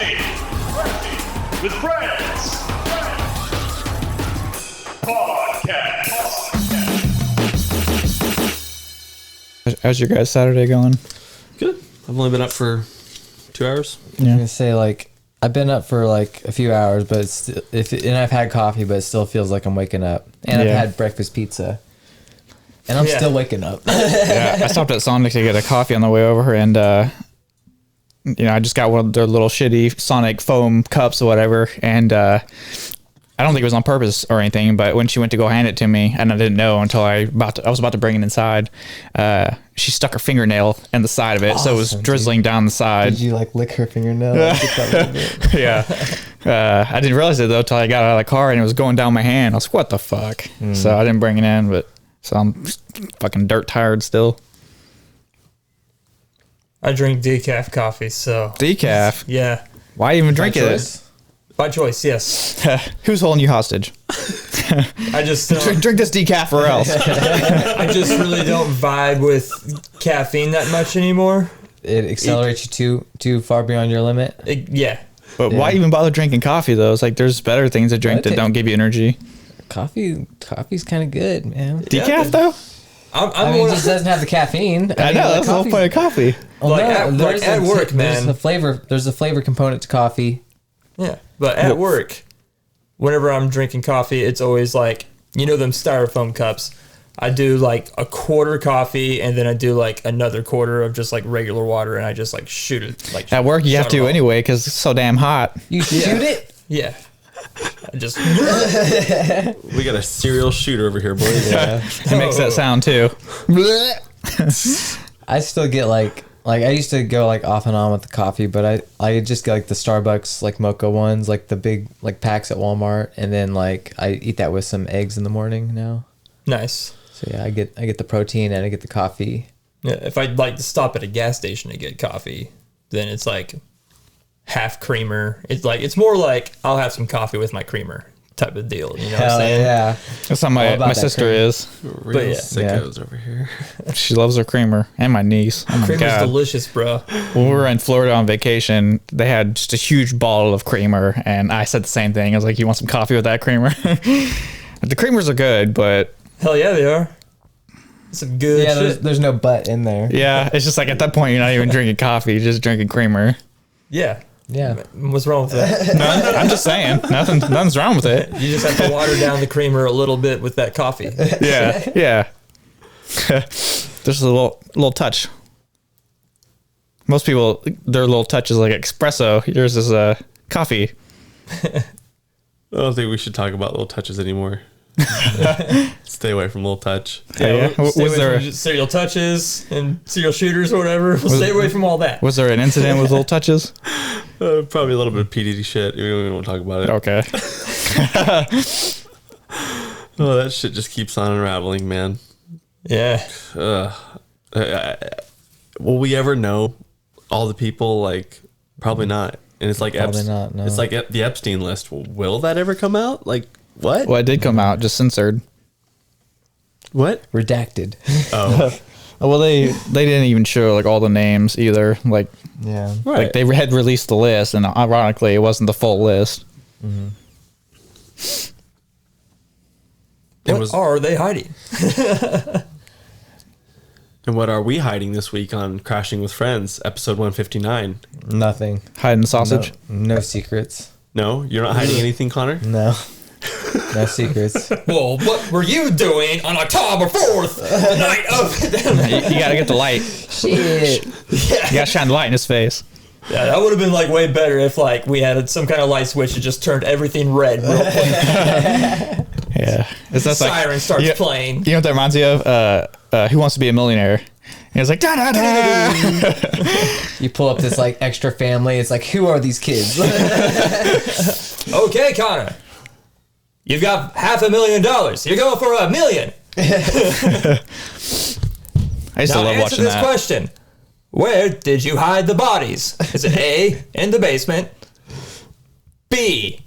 with friends. Podcast. How's your guys' Saturday going? Good. I've only been up for 2 hours. I was gonna say, like, I've been up for like a few hours, but it's still, and I've had coffee, but it still feels like I'm waking up. And I've had breakfast pizza, and I'm still waking up. I stopped at Sonic to get a coffee on the way over, and I just got one of their little shitty Sonic foam cups or whatever, and I don't think it was on purpose or anything, but when she went to go hand it to me, and I didn't know until I was about to bring it inside, she stuck her fingernail in the side of it, so it was drizzling down the side. Did you like lick her fingernail? Yeah. I didn't realize it though till I got out of the car and it was going down my hand. I was like, what the fuck? So I didn't bring it in, but so I'm fucking dirt tired still. I drink decaf coffee, so Decaf? yeah. Why even drink it? By choice, yes. Who's holding you hostage? I just drink this decaf or else. I just really don't vibe with caffeine that much anymore. It accelerates you too far beyond your limit. But why even bother drinking coffee though? It's like there's better things to drink that don't give you energy. Coffee's kind of good, man. Decaf though? I mean, it just doesn't have the caffeine. I know, that's the whole point of coffee. Well, at work, man. There's a flavor component to coffee. Yeah, but at work, whenever I'm drinking coffee, it's always like, them styrofoam cups. I do like a quarter coffee, and then I do like another quarter of just like regular water, and I just like shoot it. Like at work, you have to anyway because it's so damn hot. You shoot it? Yeah. I just. We got a serial shooter over here, boys. Yeah. It makes that sound too. I still get like I used to go like off and on with the coffee, but I just get like the Starbucks like mocha ones, like the big like packs at Walmart, and then like I eat that with some eggs in the morning now. Nice. So yeah, I get the protein and I get the coffee. Yeah, if I'd like to stop at a gas station to get coffee, then it's like half creamer. It's more like I'll have some coffee with my creamer type of deal. You know what I'm saying? Yeah. That's how my sister is. Real sickos over here. She loves her creamer, and my niece. Oh my Creamer's God. delicious, bro. When we were in Florida on vacation, they had just a huge bottle of creamer, and I said the same thing. I was like, "You want some coffee with that creamer?" The creamers are good, but hell yeah, they are. Some good shit. There's no butt in there. Yeah, it's just like at that point you're not even drinking coffee, you're just drinking creamer. Yeah. Yeah. What's wrong with that? None, I'm just saying, nothing's wrong with it. You just have to water down the creamer a little bit with that coffee. Yeah. There's a little touch. Most people, their little touch is like espresso. Yours is coffee. I don't think we should talk about little touches anymore. Stay away from little touch. Yeah, stay away from serial touches and serial shooters or whatever. Stay away from all that. Was there an incident with little touches? Probably a little bit of PDD shit. We don't want to talk about it. Okay. Oh, that shit just keeps on unraveling, man. Yeah. Will we ever know all the people? Like, probably not. And it's like Probably not, no. It's like the Epstein list. Will that ever come out? Like, what? Well, it did come out, just censored. What? Redacted. Oh. Well, they didn't even show like all the names either. Like, Yeah. Right. like they had released the list, and ironically, it wasn't the full list. Mm-hmm. What are they hiding? And what are we hiding this week on Crashing with Friends, episode 159? Nothing. Hiding sausage. No secrets. No? You're not hiding anything, Connor? No. No secrets. Well, what were you doing on October 4th, the night of... You gotta get the light. Shit. You gotta shine the light in his face. Yeah, that would have been like way better if like we had some kind of light switch that just turned everything red real quick. Yeah. It's that Siren like, starts playing. You know what that reminds you of? Who Wants to Be a Millionaire? And it's like, da da da. You pull up this like extra family. It's like, who are these kids? Okay, Connor. You've got $500,000. You're going for $1 million. I used to Now love answer watching this that. question. Where did you hide the bodies? Is it A, in the basement, B,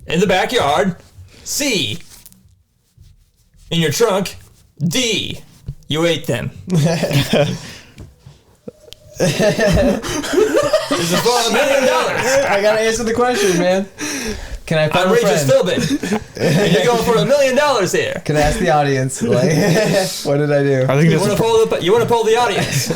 in the backyard, C, in your trunk, D, you ate them? Is it for $1 million? I gotta answer the question, man. Can I find I'm a Regis friend? Philbin. And you're going for $1 million here. Can I ask the audience? Like, what did I do? I think You this is want to poll the audience?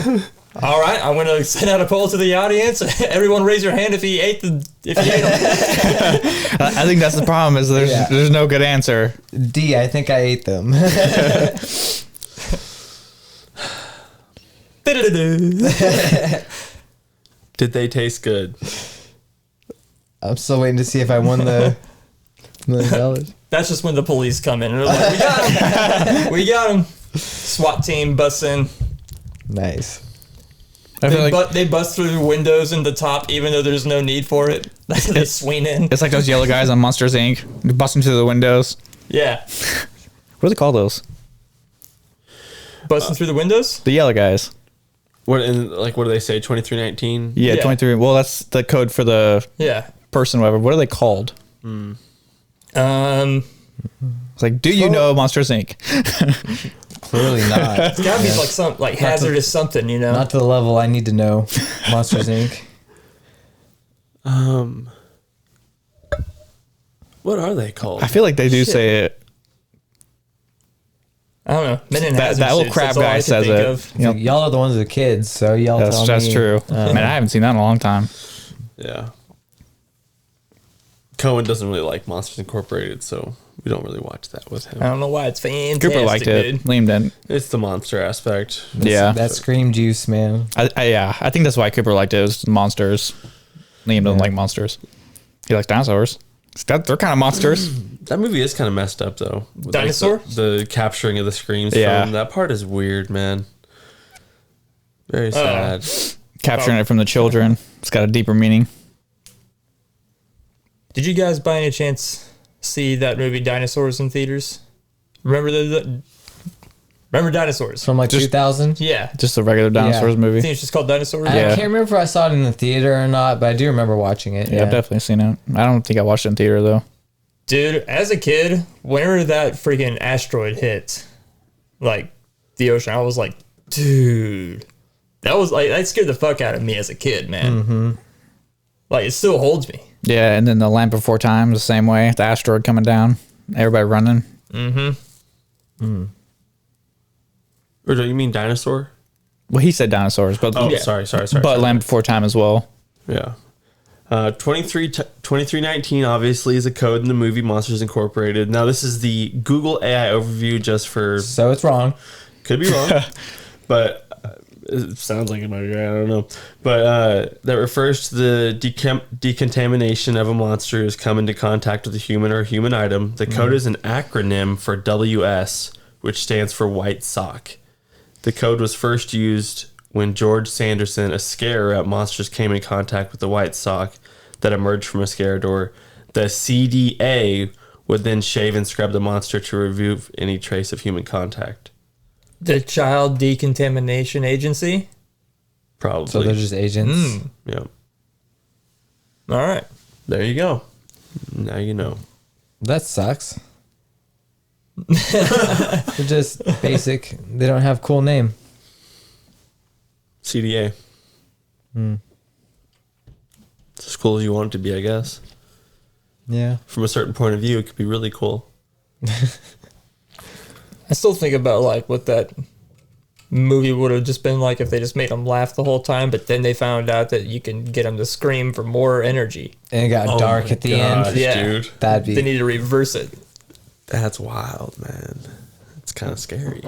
All right, I'm going to send out a poll to the audience. Everyone, raise your hand if you ate them. I think that's the problem. Is there's no good answer. D, I think I ate them. Did they taste good? I'm still waiting to see if I won the $1 million. That's just when the police come in and they're like, "We got him! We got him!" SWAT team busts in. Nice. I feel like They bust through the windows in the top, even though there's no need for it. They swing in. it's like those yellow guys on Monsters Inc. busting through the windows. Yeah, What do they call those? busting through the windows. The yellow guys. What what do they say? 2319. Yeah, Yeah. 23. Well, that's the code for the Yeah. person, whatever. What are they called? It's like, do you know Monsters Inc? Clearly not. It's gotta be like some hazardous something, you know. Not to the level I need to know. Monsters Inc. What are they called? I feel like they do say it. I don't know. Men in That hazard little suits, crab that's all I guy can says think it. of. You know, Y'all are the ones with the kids, so y'all tell me. that's true. Man, I haven't seen that in a long time. Yeah. Cohen doesn't really like Monsters Incorporated, so we don't really watch that with him. I don't know why it's fantastic. Cooper liked it. dude. Liam didn't. It's the monster aspect. Yeah. That scream juice, man. I think that's why Cooper liked it. It was monsters. Liam doesn't like monsters. He likes dinosaurs. They're kind of monsters. That movie is kind of messed up, though. With, Dinosaur? the capturing of the screams Yeah. from that part is weird, man. Very sad. Capturing it from the children. It's got a deeper meaning. Did you guys by any chance see that movie Dinosaurs in theaters? Remember remember Dinosaurs? From like Just- 2000. Yeah. Just a regular dinosaurs I movie. think it's just called Dinosaurs. I Yeah. can't remember if I saw it in the theater or not, but I do remember watching it. Yeah, I've definitely seen it. I don't think I watched it in theater though. Dude, as a kid, whenever that freaking asteroid hit, like, the ocean, I was like, dude. That scared the fuck out of me as a kid, man. Mm-hmm. Like, it still holds me. Yeah, and then the Land Before Time the same way. The asteroid coming down. Everybody running. Or do you mean dinosaur? Well, he said dinosaurs, but Oh, Yeah. sorry. but Land Before Time as well. Yeah. 2319 obviously is a code in the movie Monsters Incorporated. Now, this is the Google AI overview just for... So it's wrong. Could be wrong, but it sounds like it might be right. I don't know. But that refers to the decontamination of a monster who's come into contact with a human or a human item. The code is an acronym for WS, which stands for white sock. The code was first used when George Sanderson, a scarer at monsters, came in contact with the white sock that emerged from a scare door. The CDA would then shave and scrub the monster to remove any trace of human contact. The Child Decontamination Agency? Probably. So they're just agents. Yeah. All right. There you go. Now you know. That sucks. They're just basic. They don't have cool name. CDA. It's as cool as you want it to be, I guess. Yeah. From a certain point of view, it could be really cool. I still think about, like, what that movie would have just been like if they just made them laugh the whole time, but then they found out that you can get them to scream for more energy. And it got dark at the end. Yeah. Dude. That'd They be. need to reverse it. That's wild, man. It's kind of scary.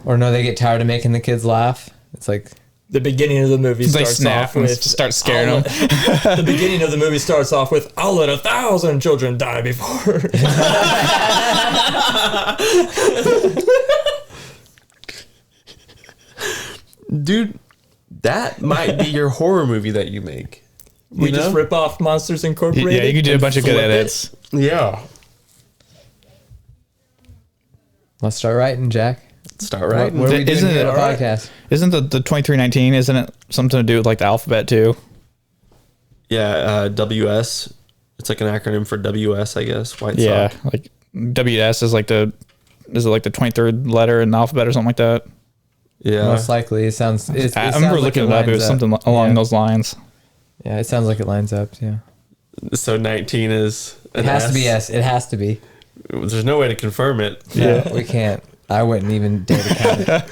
Or no, they get tired of making the kids laugh. It's like, The beginning of the movie They starts snap off and with start scaring I'll them. The beginning of the movie starts off with "I'll let 1,000 children die before." Dude, that might be your horror movie that you make. We You just know? rip off Monsters Incorporated. Yeah, you could do a and bunch of good flip it. edits. Yeah. let's start writing, Jack. Start right. What are we doing Isn't here it- on the alright. podcast? Isn't the 2319, isn't it something to do with like the alphabet too? Yeah, WS. It's like an acronym for WS, I guess. White Yeah, sock. like WS is like is it like the 23rd letter in the alphabet or something like that? Yeah. Most likely, it sounds. It I sounds remember like looking it up. It was lines something along Yeah. those lines. Yeah, it sounds like it lines up. Yeah, So 19 is. it has to be yes. It has to be. There's no way to confirm it. No, we can't. I wouldn't even dare to count it.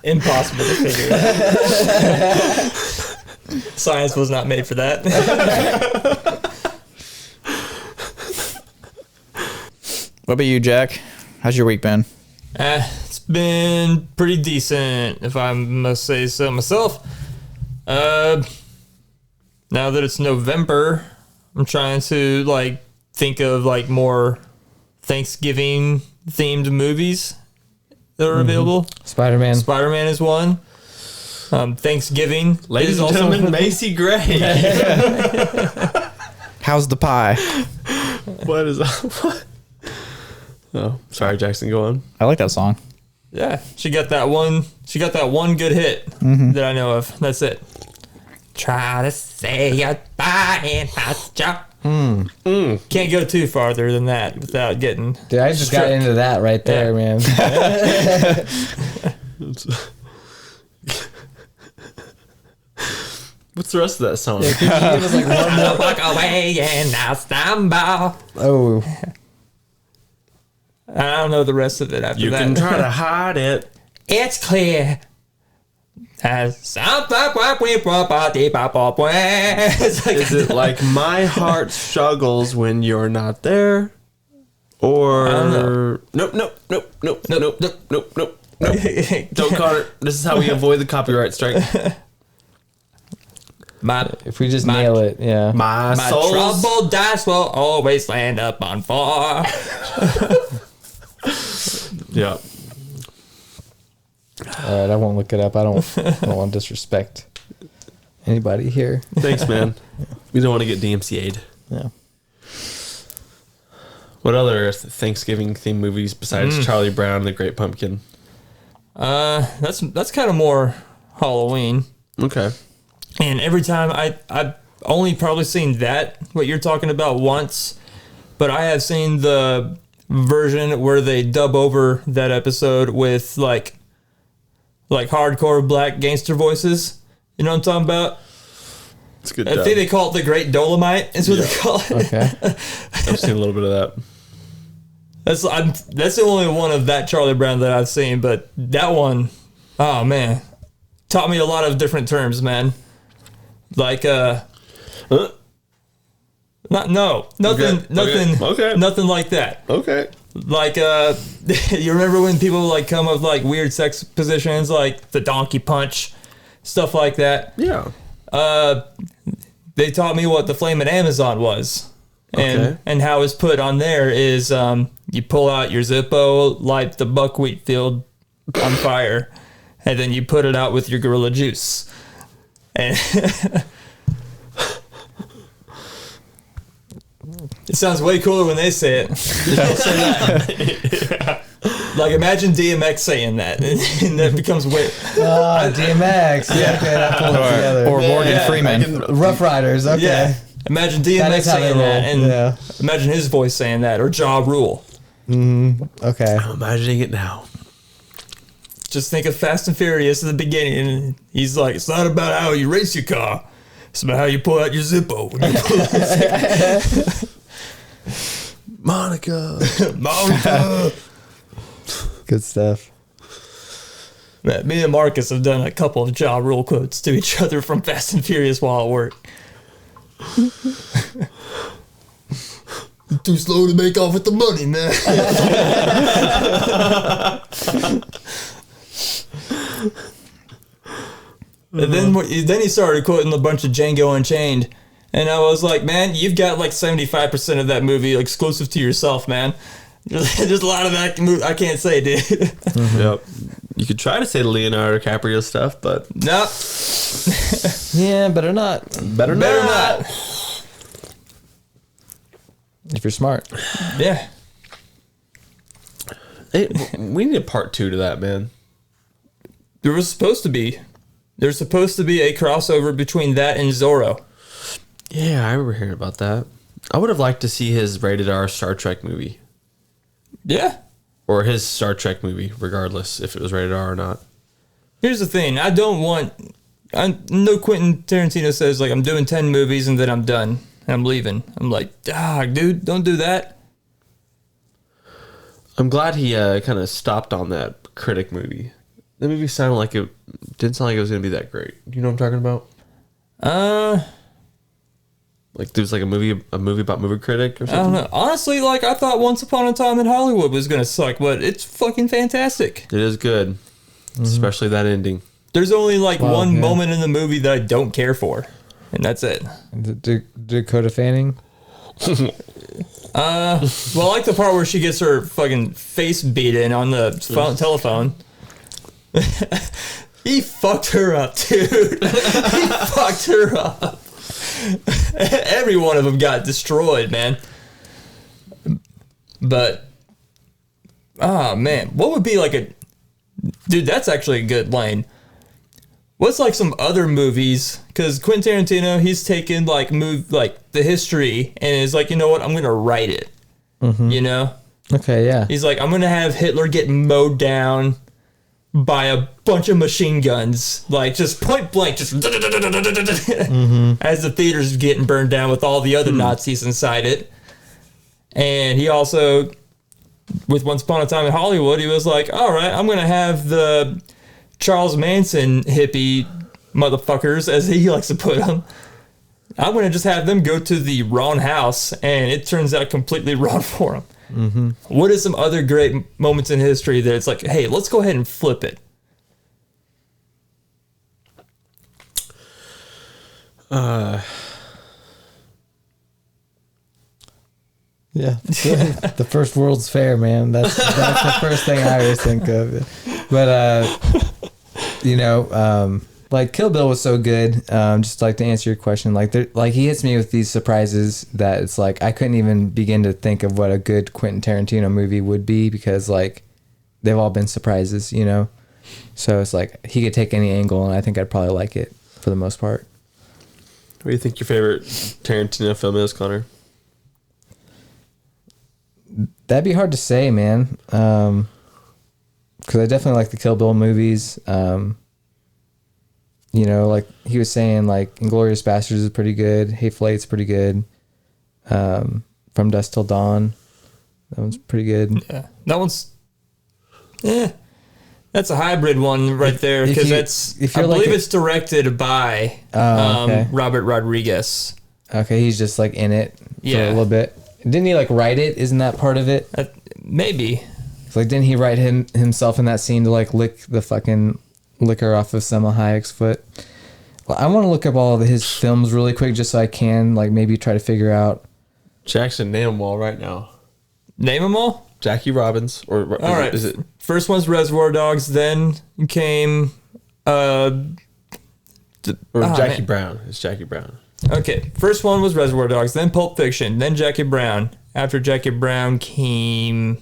Impossible to figure out. Science was not made for that. What about you, Jack? How's your week been? It's been pretty decent, if I must say so myself. Now that it's November, I'm trying to like think of like more Thanksgiving themed movies that are available. Spider-Man. Spider-Man is one. Thanksgiving Ladies is and also gentlemen, Macy Gray. How's the pie? What is what? Oh, sorry, Jackson. Go on. I like that song. Yeah, she got that one. She got that one good hit that I know of. That's it. Try to say goodbye and can't go too farther than that without getting. Dude, I just got stripped. into that right there, man. What's the rest of that song? Could you give us like one more? Walk away and I stumble. Oh, I don't know the rest of it after You that. can try to hide it. It's clear. It's like, Is it like my heart struggles when you're not there? Or don't know. nope. Don't call it. This is how we avoid the copyright strike. if we just nail it, yeah. My My soul's troubled dice will always land up on 4. yeah. All right, I won't look it up. I don't want to disrespect anybody here. Thanks, man. We don't want to get DMCA'd. Yeah. What other Thanksgiving themed movies besides Charlie Brown and the Great Pumpkin? That's kind of more Halloween. Okay. And every time I've only probably seen that, what you're talking about, once, but I have seen the version where they dub over that episode with like hardcore black gangster voices. You know what I'm talking about? It's a good. I Dub. think they call it the Great Dolomite, is what they call it. Okay. I've seen a little bit of that. That's the only one of that Charlie Brown that I've seen, but that one, oh man, taught me a lot of different terms, man. Like nothing, Okay. nothing like that. Okay. Like you remember when people like come up with like weird sex positions, like the donkey punch, stuff like that. Yeah. They taught me what the flaming Amazon was. Okay. And how it's put on there is you pull out your Zippo, light the buckwheat field on fire, and then you put it out with your Gorilla Juice. And it sounds way cooler when they say it. Don't say that. Like imagine DMX saying that, and that becomes weird. DMX. Yeah, okay, that pulled it together. Or Morgan Freeman. Rough Riders. Okay. Yeah. Imagine That DMX is how they saying that, roll. and Yeah. imagine his voice saying that, or Ja Rule. Okay. I'm imagining it now. Just think of Fast and Furious at the beginning, and he's like, "It's not about how you race your car; it's about how you pull out your Zippo." When you pull out Monica. Monica. Good stuff. Man, me and Marcus have done a couple of Ja Rule quotes to each other from Fast and Furious while at work. Too slow to make off with the money, man. And then he started quoting a bunch of Django Unchained, and I was like, man, you've got like 75% of that movie exclusive to yourself, man. There's a lot of that I can't say, dude. Yep. You could try to say the Leonardo DiCaprio stuff, but No, Yeah, better not. better not. If you're smart. Yeah. Hey, we need a part 2 to that, man. There's supposed to be a crossover between that and Zorro. Yeah, I remember hearing about that. I would have liked to see his rated R Star Trek movie. Yeah. or his Star Trek movie, regardless if it was rated R or not. Here's the thing. No Quentin Tarantino says, like, I'm doing 10 movies and then I'm done. And I'm leaving. I'm like, dude, don't do that. I'm glad he kind of stopped on that Critic movie. The movie sounded like it didn't sound like it was going to be that great. Do you know what I'm talking about? Like there's like a movie about Movie Critic or something? I don't know. Honestly, like, I thought Once Upon a Time in Hollywood was going to suck, but it's fucking fantastic. It is good. Especially that ending. There's only like one moment in the movie that I don't care for, and that's it. Dakota Fanning? Well, I like the part where she gets her fucking face beat in on the telephone. He fucked her up, dude. He fucked her up. Every one of them got destroyed, man. But, oh man, what would be like a... Dude, that's actually a good line. What's like some other movies? Because Quentin Tarantino, he's taken like the history and is like, you know what? I'm gonna write it. Mm-hmm. You know? Okay, yeah. He's like, I'm gonna have Hitler get mowed down by a bunch of machine guns, like just point blank, just as the theater's getting burned down with all the other Nazis inside it. And he also, with Once Upon a Time in Hollywood, he was like, all right, I'm gonna have the Charles Manson hippie motherfuckers, as he likes to put them. I'm going to just have them go to the wrong house, and it turns out completely wrong for them. Mm-hmm. What is some other great moments in history that it's like, hey, let's go ahead and flip it? Yeah, the first World's Fair, man. That's the first thing I always think of. But like Kill Bill was so good. Just like to answer your question, like he hits me with these surprises that it's like I couldn't even begin to think of what a good Quentin Tarantino movie would be, because like they've all been surprises, you know. So it's like he could take any angle, and I think I'd probably like it for the most part. What do you think your favorite Tarantino film is, Connor? That'd be hard to say, man. Because I definitely like the Kill Bill movies. You know, like he was saying, like Inglourious Basterds is pretty good. Hateful Eight's pretty good. From Dusk Till Dawn, that one's pretty good. Yeah, that one's. Yeah, that's a hybrid one right there, because I believe it's directed by Robert Rodriguez. Okay, he's just like in it for a little bit. Didn't he like write it? Isn't that part of it? Maybe. Like, didn't he write himself in that scene to like lick the fucking liquor off of Selma Hayek's foot? Well, I want to look up all of his films really quick just so I can like maybe try to figure out. Jackson, name them all right now. Name them all? Jackie Robbins, or all right. Is it first one's Reservoir Dogs, then came Jackie Brown. It's Jackie Brown. Okay, first one was Reservoir Dogs, then Pulp Fiction, then Jackie Brown. After Jackie Brown came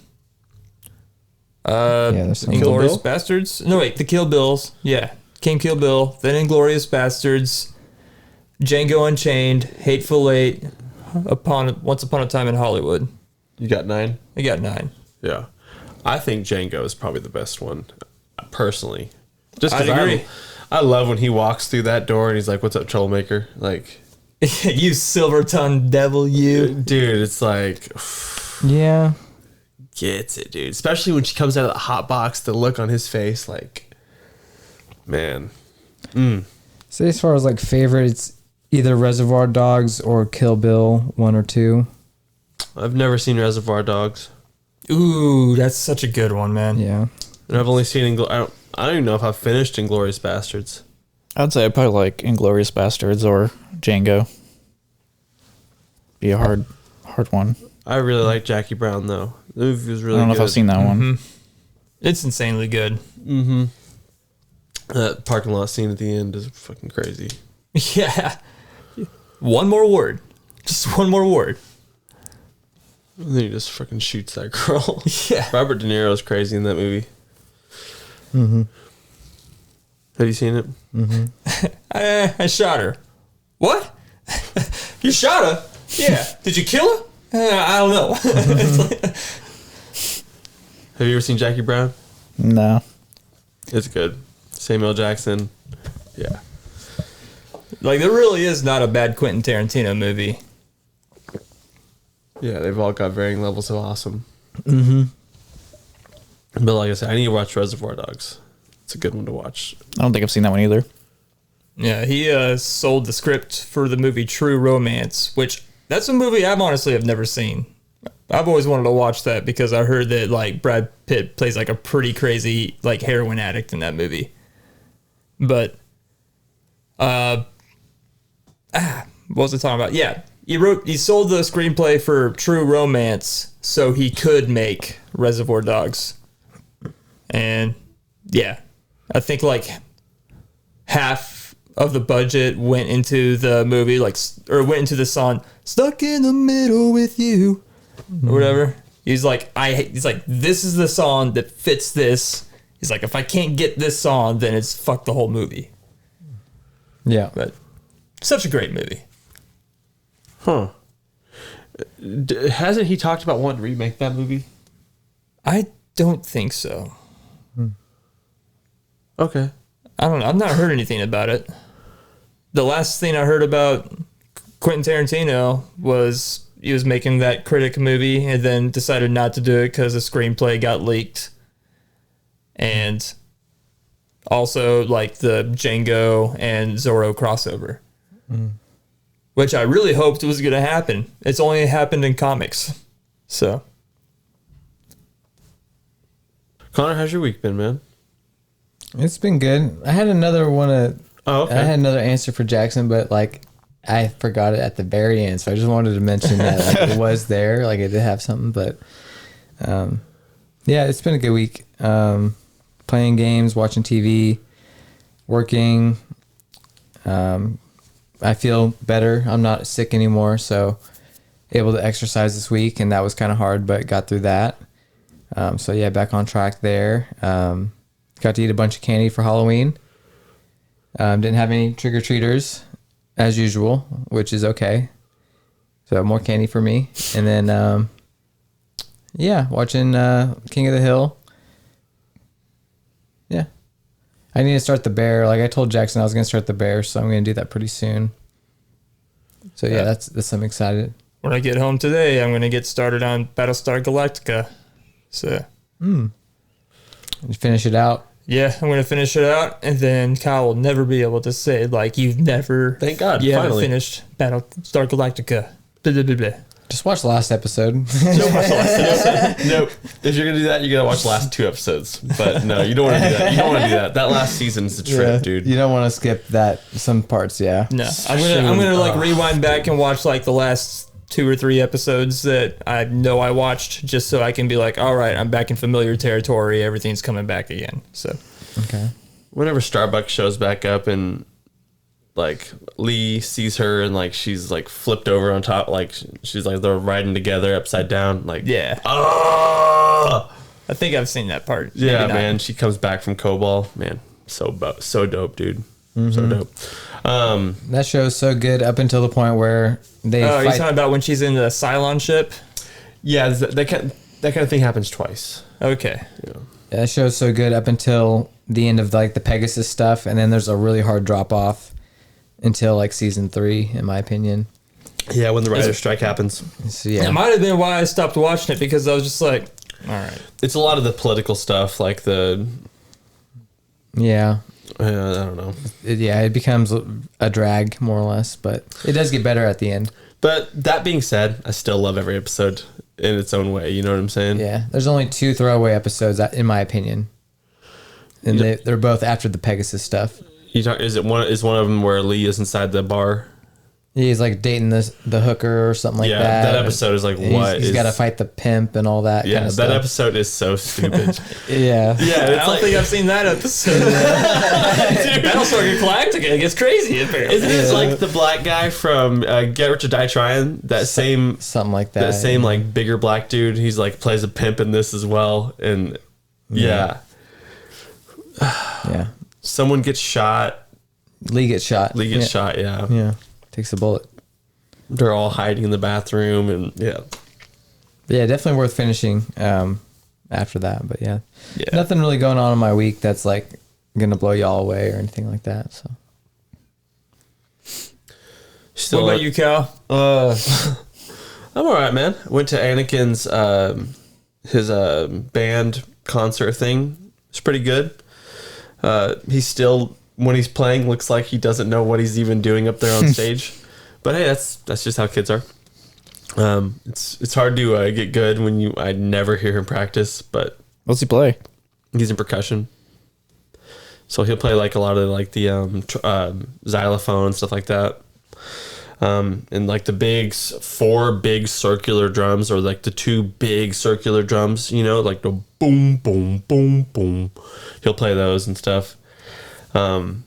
Inglourious Basterds. No, wait, the Kill Bills. Yeah, came Kill Bill, then Inglourious Basterds, Django Unchained, Hateful Eight, Once Upon a Time in Hollywood. You got 9? I got 9. Yeah. I think Django is probably the best one, personally. Just I agree. I love when he walks through that door and he's like, "What's up, troublemaker?" Like, you silver-tongued devil, you. Dude, it's like, yeah, gets it, dude. Especially when she comes out of the hot box, the look on his face, like, man. So as far as like favorites, either Reservoir Dogs or Kill Bill 1 or 2. I've never seen Reservoir Dogs. Ooh, that's such a good one, man. Yeah, and I've only seen I don't even know if I've finished Inglourious Basterds. I'd say I'd probably like Inglourious Basterds or Django. Be a hard one. I really like Jackie Brown, though. The movie was really good. I don't know if I've seen that one. It's insanely good. Mm-hmm. That parking lot scene at the end is fucking crazy. Yeah. One more word. Just one more word. And then he just fucking shoots that girl. Yeah. Robert De Niro's crazy in that movie. Mm-hmm. Have you seen it? Mm-hmm. I shot her. What? You shot her? Yeah. Did you kill her? I don't know. Have you ever seen Jackie Brown? No. It's good. Samuel Jackson. Yeah. Like, there really is not a bad Quentin Tarantino movie. Yeah, they've all got varying levels of awesome. Mm-hmm. But like I said, I need to watch Reservoir Dogs. It's a good one to watch. I don't think I've seen that one either. Yeah, he sold the script for the movie True Romance, which that's a movie I've honestly have never seen. I've always wanted to watch that because I heard that like Brad Pitt plays like a pretty crazy like heroin addict in that movie. But what was I talking about? Yeah, he sold the screenplay for True Romance so he could make Reservoir Dogs. And yeah, I think like half of the budget went into the movie, or went into the song "Stuck in the Middle with You" or whatever. He's like, this is the song that fits this. He's like, if I can't get this song, then it's fuck the whole movie. Yeah. But such a great movie. Huh. Hasn't he talked about wanting to remake that movie? I don't think so. Okay. I don't know. I've not heard anything about it. The last thing I heard about Quentin Tarantino was he was making that Critic movie and then decided not to do it because the screenplay got leaked. And also like the Django and Zorro crossover. Which I really hoped was going to happen. It's only happened in comics. So. Connor, how's your week been, man? It's been good. I had another one. Oh, okay. I had another answer for Jackson, but like I forgot it at the very end, so I just wanted to mention that like, it was there. Like I did have something, but yeah, it's been a good week. Playing games, watching TV, working. I feel better. I'm not sick anymore, so able to exercise this week, and that was kind of hard, but got through that. So yeah, back on track there. Got to eat a bunch of candy for Halloween. Didn't have any trick-or-treaters as usual, which is okay. So more candy for me. And then, yeah, watching King of the Hill. Yeah. I need to start The Bear. Like I told Jackson I was going to start The Bear, so I'm going to do that pretty soon. So yeah, that's I'm excited. When I get home today, I'm going to get started on Battlestar Galactica. So. You finish it out. Yeah, I'm going to finish it out, and then Kyle will never be able to say, like, you've never... Thank God, you finally. haven't finished Battlestar Galactica. Blah, blah, blah, blah. Just watch the last episode. Nope. If you're gonna do that, you gotta watch the last 2 episodes. But no, you don't want to do that. You don't want to do that. That last season's a trip, dude. You don't want to skip that some parts, yeah. No, I'm gonna like rewind back and watch like the last 2 or 3 episodes that I know I watched, just so I can be like, all right, I'm back in familiar territory. Everything's coming back again. So, Okay. Whenever Starbucks shows back up and like Lee sees her and like she's like flipped over on top, like she's like they're riding together upside down, like yeah. Oh, I think I've seen that part. yeah, Maybe not. man. She comes back from Cobol, man. So dope, dude. So dope. That show's so good up until the point where they Oh, you're fight. talking about when she's in the Cylon ship? Yeah, that kind of thing happens twice. Okay. That show's so good up until the end of like the Pegasus stuff, and then there's a really hard drop off until like season 3, in my opinion. Yeah, when the writer's strike happens. So yeah, It might have been why I stopped watching it, because I was just like, all right. It's a lot of the political stuff, like the yeah, I don't know. it becomes a drag more or less, but it does get better at the end. But that being said, I still love every episode in its own way. You know what I'm saying? Yeah, there's only 2 throwaway episodes, in my opinion, and they're both after the Pegasus stuff. You talk? Is one of them where Lee is inside the bar? He's like dating the hooker or something like Yeah, that. that episode is like, And what He's is- got to fight the pimp and all that. Yeah, kind of that stuff. episode is so stupid. Yeah, Yeah, I it's don't like, think I've seen that episode. Battlestar Galactica gets crazy, apparently. isn't it like the black guy from Get Rich or Die Trying? That same something like that. that same like bigger black dude. He's like plays a pimp in this as well, and yeah. Yeah, Someone gets shot. Lee gets shot. Lee gets shot. Yeah. Yeah, takes a bullet. They're all hiding in the bathroom, and yeah. Yeah, definitely worth finishing. after that. But yeah, Yeah. nothing really going on in my week that's like gonna blow y'all away or anything like that. So Still, What about you, Cal? I'm all right, man. Went to Anakin's his band concert thing. It's pretty good. He's still, when he's playing, looks like he doesn't know what he's even doing up there on stage. But hey, that's just how kids are. It's hard to get good when I never hear him practice, but What's he play? he's in percussion. So he'll play like a lot of like the xylophone and stuff like that. And like the four big circular drums, or like the two big circular drums, you know, like the boom, boom, boom, boom. He'll play those and stuff. It'll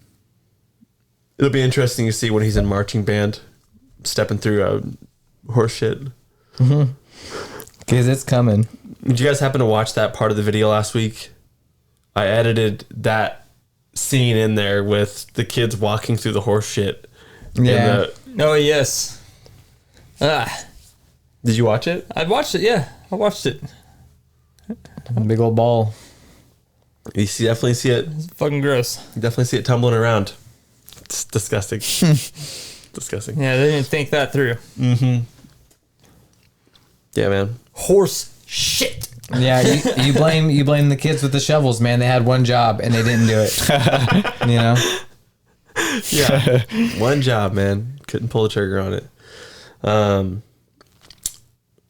be interesting to see when he's in marching band, stepping through horse shit. because it's coming. Did you guys happen to watch that part of the video last week? I edited that scene in there with the kids walking through the horse shit. Yeah. Oh, yes. Did you watch it? I watched it, yeah. I watched it. Big old ball. You definitely see it. It's fucking gross. You definitely see it tumbling around. It's disgusting. Disgusting. Yeah, they didn't think that through. Yeah, man. Horse shit. Yeah, you blame the kids with the shovels, man. They had one job and they didn't do it. You know. Yeah. One job, man. Couldn't pull the trigger on it.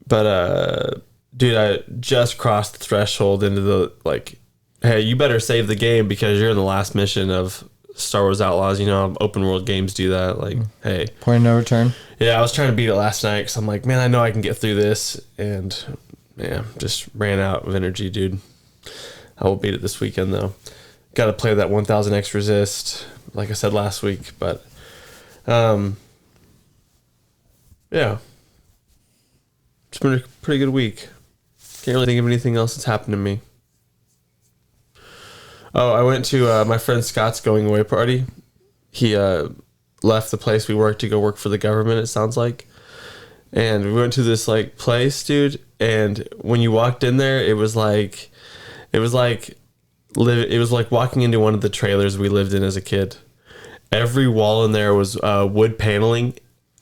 But dude, I just crossed the threshold into the, like, hey, you better save the game because you're in the last mission of Star Wars Outlaws. You know how open world games do that. Like, hey. Point of no return. Yeah, I was trying to beat it last night because I'm like, man, I know I can get through this. And, yeah, just ran out of energy, dude. I will beat it this weekend, though. Got to play that 1000X resist, like I said last week. But, yeah. It's been a pretty good week. Can't really think of anything else that's happened to me. Oh, I went to my friend Scott's going away party. He left the place we work to go work for the government, it sounds like. And we went to this like place, dude. And when you walked in there, it was like walking into one of the trailers we lived in as a kid. Every wall in there was wood paneling.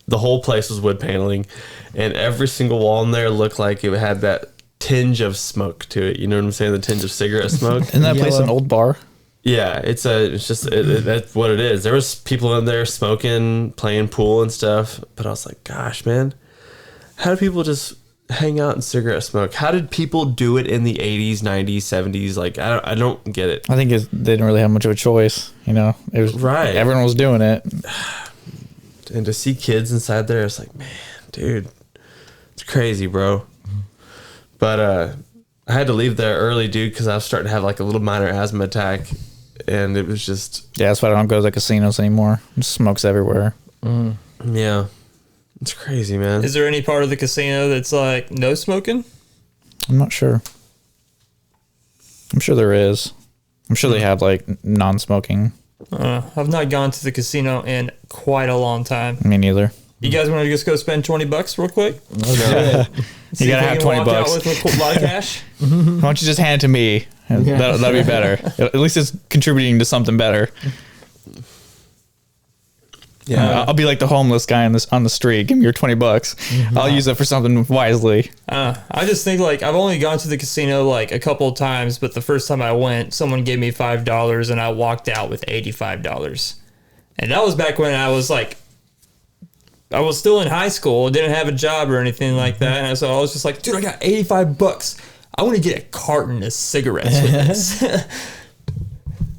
The whole place was wood paneling, and every single wall in there looked like it had that tinge of smoke to it. You know what I'm saying? The tinge of cigarette smoke. Isn't that place an old bar? Yeah, it's just that's what it is. There was people in there smoking, playing pool and stuff. But I was like, gosh, man, how do people just hang out and cigarette smoke? How did people do it in the 80s, 90s, 70s? Like, I don't get it. I think they didn't really have much of a choice. You know, it was Right. Everyone was doing it. And to see kids inside there, it's like, man, dude, it's crazy, bro. But I had to leave there early, dude, because I was starting to have like a little minor asthma attack, and it was just, Yeah, that's why I don't go to the casinos anymore. Just smokes everywhere. yeah, it's crazy, man. Is there any part of the casino that's like no smoking? I'm not sure. I'm sure there is. I'm sure they have like non-smoking. I've not gone to the casino in quite a long time. Me neither. You guys want to just go spend $20 real quick? You gotta have $20 Out with a lot of cash. Why don't you just hand it to me? That'll be better. At least it's contributing to something better. Yeah, I'll be like the homeless guy on the street. Give me your $20. I'll use it for something wisely. I just think like I've only gone to the casino like a couple of times, but the first time I went, someone gave me $5 and I walked out with $85. And that was back when I was still in high school, didn't have a job or anything like that. And so I was just like, dude, I got $85. I want to get a carton of cigarettes with this.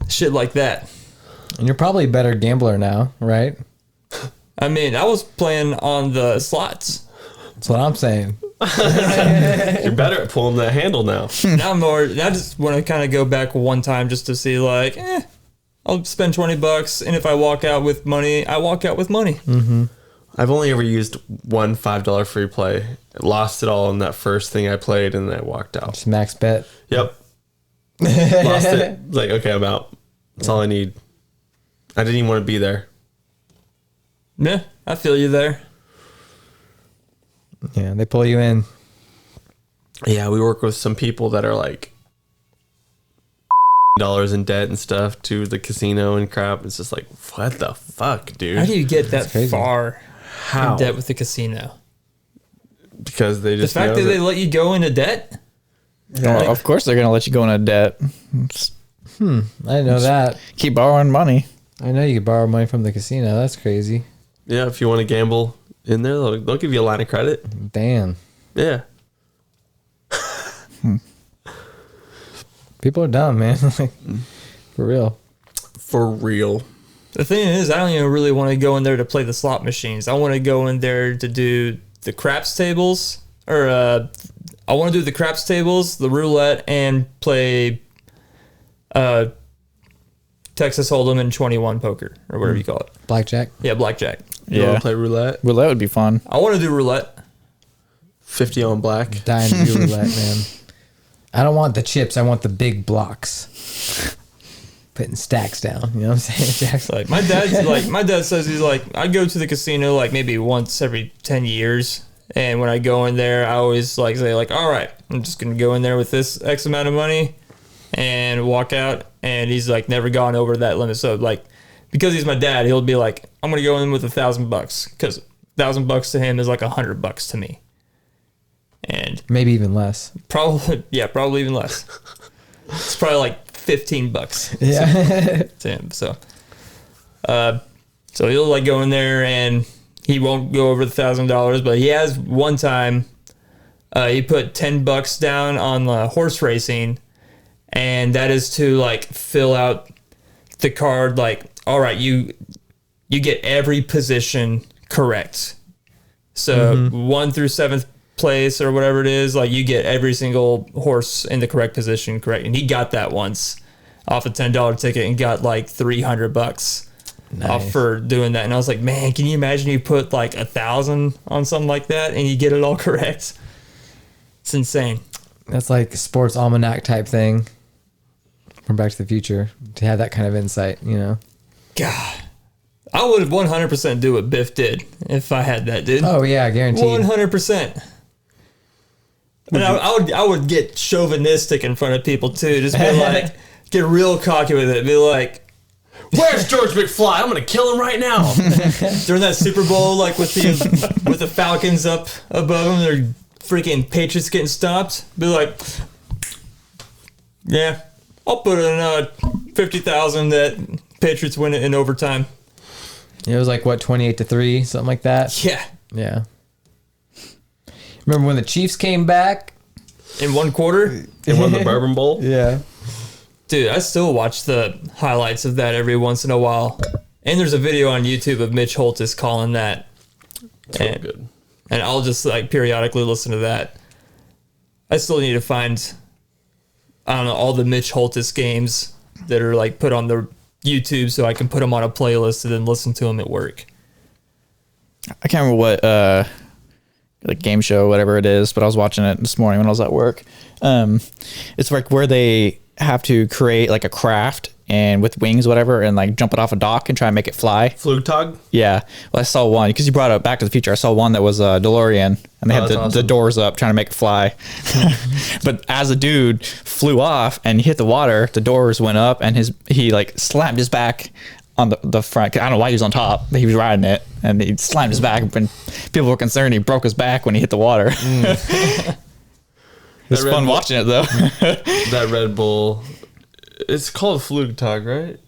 Shit like that. And you're probably a better gambler now, right? I mean, I was playing on the slots. That's what I'm saying. you're better at pulling that handle now. Now I just want to kind of go back one time just to see like, I'll spend $20, and if I walk out with money, I walk out with money. Mm-hmm. I've only ever used one $5 free play. Lost it all in that first thing I played, and then I walked out. Just max bet. Yep. Lost it. Like, okay, I'm out. That's all I need. I didn't even want to be there. Yeah, I feel you there. Yeah, they pull you in. Yeah, we work with some people that are like dollars in debt and stuff to the casino and crap. It's just like, what the fuck, dude? How do you get that crazy. far How? in debt with the casino? Because they The just fact know that they let you go into debt? Well, of course they're gonna let you go into debt. Just I didn't know that. keep borrowing money. I know you could borrow money from the casino. That's crazy. yeah, if you want to gamble in there, they'll give you a line of credit. Damn. Yeah. People are dumb, man. Like, for real. For real. The thing is, I don't even really want to go in there to play the slot machines. I want to go in there to do the craps tables, or I want to do the craps tables, the roulette, and play Texas Hold'em and 21 poker, or whatever you call it. Blackjack. Yeah, blackjack. You want to play roulette? Well, that would be fun. I want to do roulette. 50 on black. Dying to do roulette, man. I don't want the chips. I want the big blocks. Putting stacks down. You know what I'm saying, Jack? Like my dad says he's like, I go to the casino like maybe once every 10 years. And when I go in there, I always like say like, all right, I'm just going to go in there with this X amount of money and walk out. And he's like never gone over that limit. So like, because he's my dad, he'll be like, I'm going to go in with $1,000 because $1,000 to him is like $100 to me. And Maybe even less. probably even less. It's probably like $15 Yeah. to him. So he'll like go in there and he won't go over $1,000, but he has one time he put $10 down on the horse racing, and that is to like fill out the card. Like, all right, you get every position correct. So 1 through 7th place or whatever it is, like you get every single horse in the correct position correct. And he got that once off a $10 ticket and got like $300 off for doing that. And I was like, man, can you imagine you put like 1,000 on something like that and you get it all correct? It's insane. That's like a sports almanac type thing from Back to the Future to have that kind of insight, you know? God, I would 100% do what Biff did if I had that, dude. Oh, yeah, guaranteed. 100%. And I would get chauvinistic in front of people too. Just be like, get real cocky with it. Be like, Where's George McFly? I'm going to kill him right now. during that Super Bowl, like with the Falcons up above them, they're freaking Patriots getting stopped. Be like, yeah, I'll put in 50,000 that Patriots win it in overtime. It was like, what, 28-3, something like that? Yeah, Yeah. Remember when the Chiefs came back? in one quarter. They won the Bourbon Bowl. Yeah. Dude, I still watch the highlights of that every once in a while. And there's a video on YouTube of Mitch Holtis calling that. It's real good. And I'll just like periodically listen to that. I still need to find, I don't know, all the Mitch Holtis games that are like put on the YouTube so I can put them on a playlist and then listen to them at work. I can't remember what like game show, whatever it is, but I was watching it this morning when I was at work. It's like where they have to create like a craft and with wings, whatever, and like jump it off a dock and try and make it fly. Flugtag? Yeah. Well, I saw one because you brought up Back to the Future. I saw one that was a DeLorean and they had that's the awesome. doors up trying to make it fly. But as a dude flew off and he hit the water, the doors went up and he like slammed his back on the front. I don't know why he was on top, but he was riding it and he slammed his back and people were concerned he broke his back when he hit the water. It was That fun Red Bull- watching it though. That Red Bull. It's called Flugtag, right?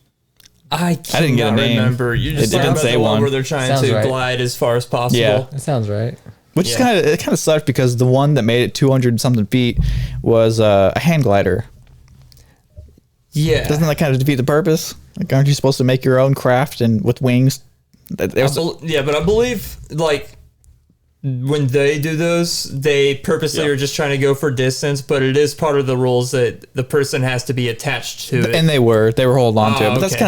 I didn't get a cannot name. remember. You just It talking didn't about say the one one. where they're trying Sounds to right. glide as far as possible. Yeah. That sounds right. Which Yeah. is kind of sucked because the one that made it 200 something feet was a hand glider. Yeah. Doesn't that kind of defeat the purpose? Like, aren't you supposed to make your own craft and with wings? There's But I believe like when they do those, they purposely are just trying to go for distance, but it is part of the rules that the person has to be attached to it. and they were holding on to it, Oh, but that's okay.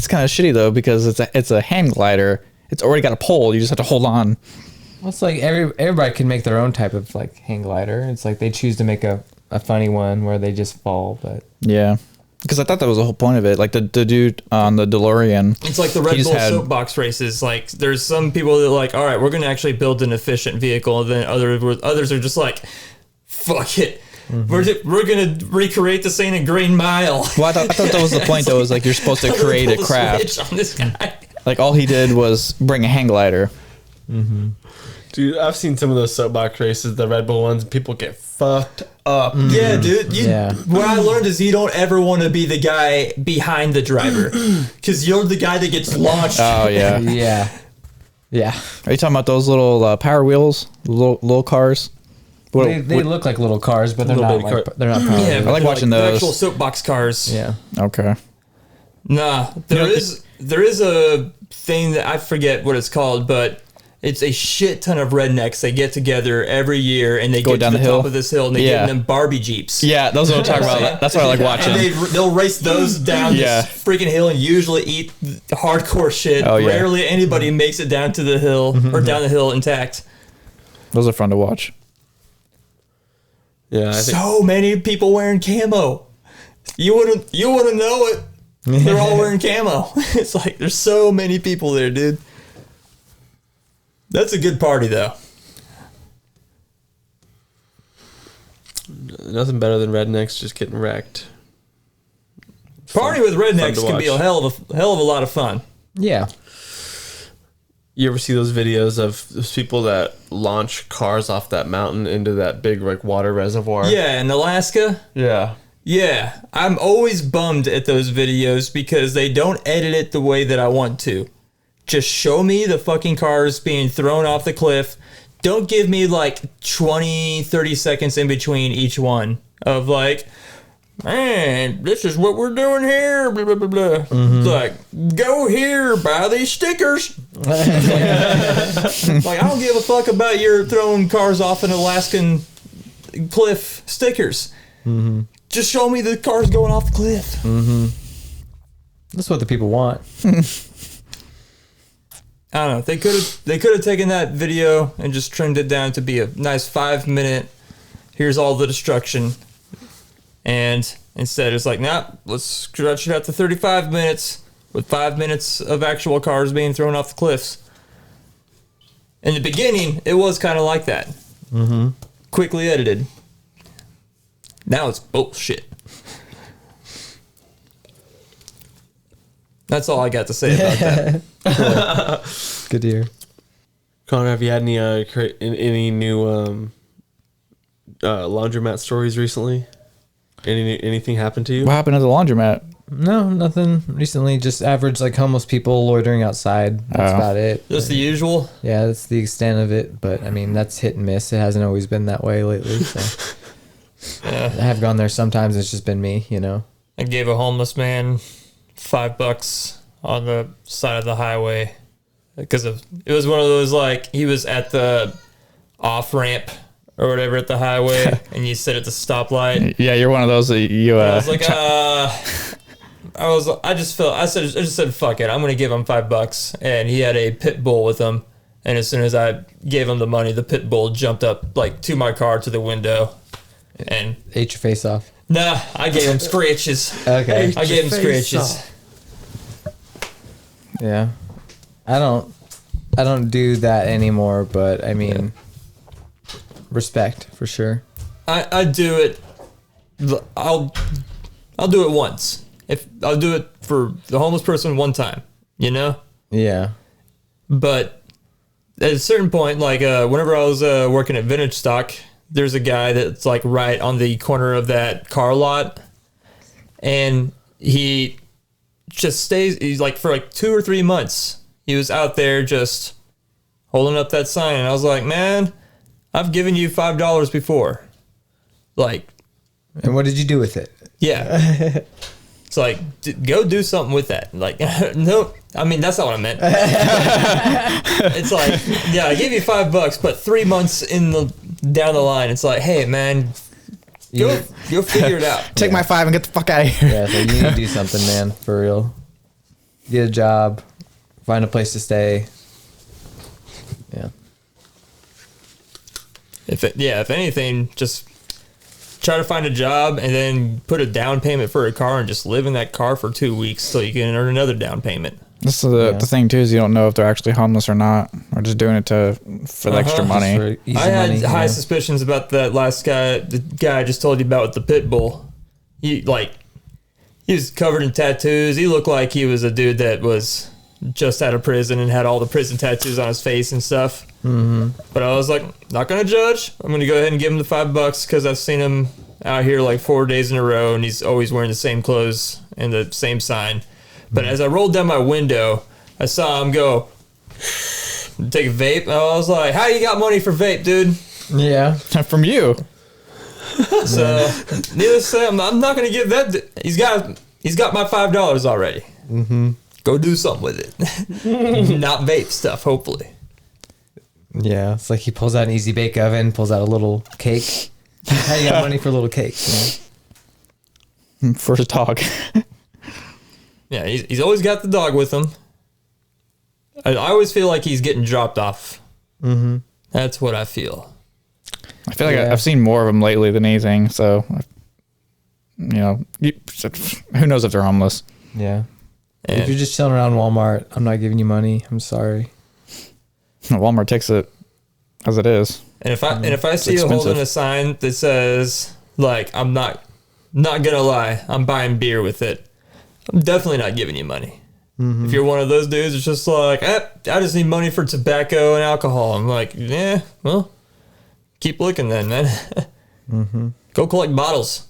kind of shitty though because it's a hand glider. It's already got a pole. You just have to hold on. Well, it's like everybody can make their own type of like hang glider. It's like they choose to make a funny one where they just fall, but Yeah, because I thought that was the whole point of it. Like the dude on the DeLorean. It's like the he Red just Bull had- soapbox races. Like, there's some people that are like, all right, we're going to actually build an efficient vehicle. And then others are just like, fuck it. We're gonna recreate the scene in Green Mile. Well, I thought that was the point, though, is like you're supposed to create a Pull the craft. switch on this guy. Like, all he did was bring a hang glider. Dude, I've seen some of those soapbox races, the Red Bull ones, and people get fucked up. Yeah, dude. Yeah. What I learned is you don't ever want to be the guy behind the driver, because you're the guy that gets launched. Oh, yeah. Yeah. Yeah. Are you talking about those little power wheels? Little cars? What, They look like little cars, but they're Little not baby like car. they're not power. Yeah, I like watching they're those. actual soapbox cars. Yeah. okay. Nah, there is a thing that I forget what it's called, but it's a shit ton of rednecks. They get together every year and they Go get down to the the hill? top of this hill and they Yeah. get in them Barbie Jeeps. Yeah, those are what I'm talking about. That's what I like watching. And they'll race those down Yeah. this freaking hill and usually eat hardcore shit. Oh, yeah. Rarely anybody makes it down to the hill or down the hill intact. Those are fun to watch. Yeah, I think So many people wearing camo. You wouldn't know it. They're all wearing camo. It's like there's so many people there, dude. That's a good party though. nothing better than rednecks just getting wrecked. Party with rednecks to can be a watch. hell of a lot of fun. Yeah. You ever see those videos of those people that launch cars off that mountain into that big like water reservoir? Yeah, in Alaska. Yeah. Yeah, I'm always bummed at those videos because they don't edit it the way that I want to. Just show me the fucking cars being thrown off the cliff. Don't give me like 20, 30 seconds in between each one of like, man, this is what we're doing here, blah, blah, blah, blah. It's like, go here, buy these stickers. Like, I don't give a fuck about your throwing cars off an Alaskan cliff stickers. Just show me the cars going off the cliff. That's what the people want. I don't know. They could have taken that video and just trimmed it down to be a nice 5-minute. Here's all the destruction, and instead it's like, nah, let's stretch it out to 35 minutes with 5 minutes of actual cars being thrown off the cliffs. In the beginning, it was kind of like that. Quickly edited. Now it's bullshit. That's all I got to say about that. Good to hear. Connor, have you had any new laundromat stories recently? Anything happened to you? What happened at the laundromat? No, nothing recently. Just average like homeless people loitering outside. That's Oh. about it. Just the usual. Yeah, that's the extent of it. But I mean, that's hit and miss. It hasn't always been that way lately. So I Yeah. have gone there sometimes. It's just been me, you know. I gave a homeless man $5 on the side of the highway because it was one of those like he was at the off ramp or whatever at the highway and you sit at the stoplight. Yeah, you're one of those that you. I was like, I just said fuck it, I'm gonna give him $5, and he had a pit bull with him, and as soon as I gave him the money, the pit bull jumped up like to my car to the window, and Ate your face off. nah, I gave him scratches. Okay. I gave him face scratches. off. Yeah. I don't do that anymore, but I mean, respect for sure. I do it. I'll do it once. If I'll do it for the homeless person one time, you know. Yeah. But at a certain point, like whenever I was working at Vintage Stock, there's a guy that's like right on the corner of that car lot, and he just stays. He's like for like 2 or 3 months, he was out there just holding up that sign, and I was like, man, I've given you $5 before, like. And what did you do with it? Yeah. It's like, go do something with that. Like, no, I mean, that's not what I meant. It's like, yeah, I gave you $5, but 3 months down the line, it's like, hey, man, go figure it out. Take my 5 and get the fuck out of here. Yeah, so you need to do something, man, for real. Get a job, find a place to stay. Yeah. If anything, just try to find a job and then put a down payment for a car and just live in that car for 2 weeks so you can earn another down payment. This is the thing too, is you don't know if they're actually homeless or not, or just doing it for the extra money. For easy I had money, high yeah. suspicions about that last guy, the guy I just told you about with the pit bull. He was covered in tattoos. He looked like he was a dude that was just out of prison and had all the prison tattoos on his face and stuff. Mm-hmm. But I was like, not gonna judge. I'm gonna go ahead and give him the $5 because I've seen him out here like 4 days in a row, and he's always wearing the same clothes and the same sign. But as I rolled down my window, I saw him go take a vape. And I was like, "How you got money for vape, dude?" Yeah. From you. So, needless to say, I'm not gonna give that. He's got my $5 already. Mm-hmm. Go do something with it. Not vape stuff, hopefully. Yeah. It's like he pulls out an easy bake oven, pulls out a little cake. How you got money for a little cake? You know? For a dog. Yeah, he's always got the dog with him. I always feel like he's getting dropped off. Mm-hmm. That's what I feel. I feel like I've seen more of them lately than anything. So, who knows if they're homeless? Yeah. And If you're just chilling around Walmart, I'm not giving you money. I'm sorry. Walmart takes it as it is. And if I see you expensive. holding a sign that says like I'm not gonna lie, I'm buying beer with it, I'm definitely not giving you money. Mm-hmm. If you're one of those dudes, it's just like I just need money for tobacco and alcohol. I'm like, yeah, well, keep looking then, man. Mm-hmm. Go collect bottles.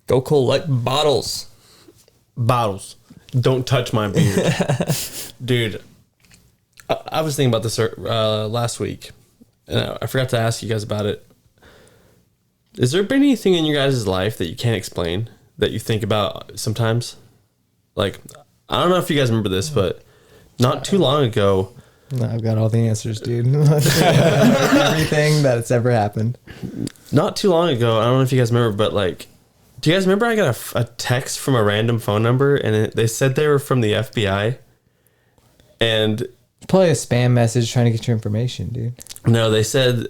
Go collect bottles. Bottles. Don't touch my beard. Dude, I was thinking about this last week, and I forgot to ask you guys about it. Is there been anything in your guys' life that you can't explain, that you think about sometimes? Like, I don't know if you guys remember this, but not too long ago... No, I've got all the answers, dude. Everything that's ever happened. Not too long ago, I don't know if you guys remember, but like... Do you guys remember I got a text from a random phone number, and they said they were from the FBI? And... Probably a spam message trying to get your information, dude. No, they said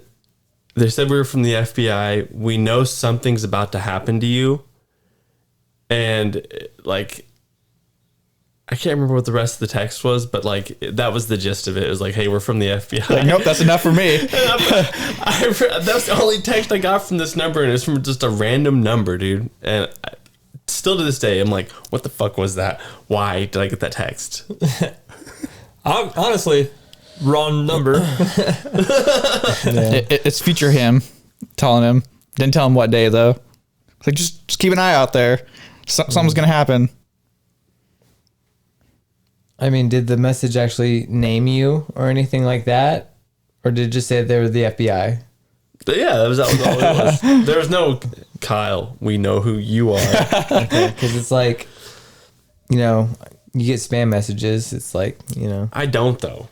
we were from the FBI. We know something's about to happen to you. And like, I can't remember what the rest of the text was, but like that was the gist of it. It was like, hey, we're from the FBI. Like, nope, that's enough for me. That's the only text I got from this number, and it's from just a random number, dude. And still to this day, I'm like, what the fuck was that? Why did I get that text? Honestly, wrong number. It's feature him, telling him. Didn't tell him what day though. Like just keep an eye out there. Something's gonna happen. I mean, did the message actually name you or anything like that? Or did it just say they were the FBI? But yeah, that was all it was. There was no Kyle. We know who you are. Because it's like, you know, you get spam messages. It's like, you know. I don't though.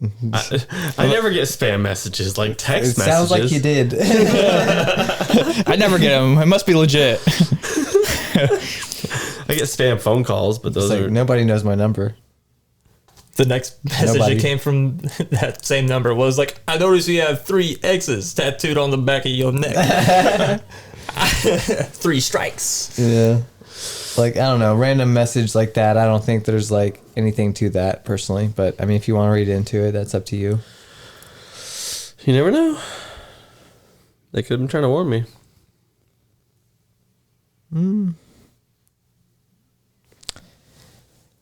I never get spam messages like text It messages. sounds like you did. I never get them. It must be legit. I get spam phone calls, but those It's like, are nobody knows my number. The next message Nobody. that came from that same number was like, I noticed you have 3 X's tattooed on the back of your neck. 3 strikes. Yeah. Like, I don't know, random message like that. I don't think there's like anything to that personally. But I mean, if you want to read into it, that's up to you. You never know. They could have been trying to warn me.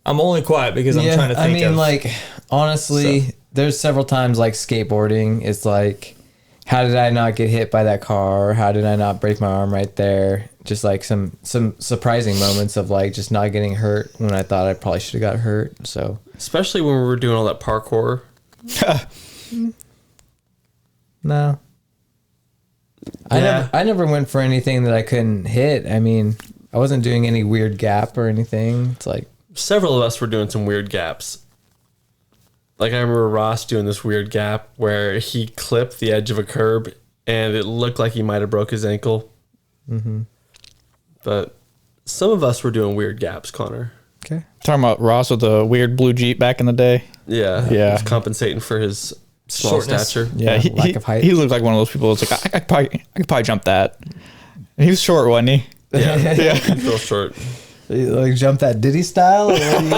I'm only quiet because I'm trying to think I mean, of... like, honestly, there's several times like skateboarding. It's like, how did I not get hit by that car? How did I not break my arm right there? Just like some surprising moments of like just not getting hurt when I thought I probably should have got hurt. So Especially when we were doing all that parkour. no, I never went for anything that I couldn't hit. I mean, I wasn't doing any weird gap or anything. It's like, Several of us were doing some weird gaps. Like I remember Ross doing this weird gap where he clipped the edge of a curb and it looked like he might have broke his ankle. Mm-hmm. But some of us were doing weird gaps, Connor. okay. Talking about Ross with the weird blue Jeep back in the day. Yeah. Yeah. He was compensating for his small Shortness. stature. Yeah, he, lack of height. He looked like one of those people. It's like I could probably jump that. And he was short, wasn't he? Yeah. Yeah. Real short. Like jump that Diddy style? Or what are you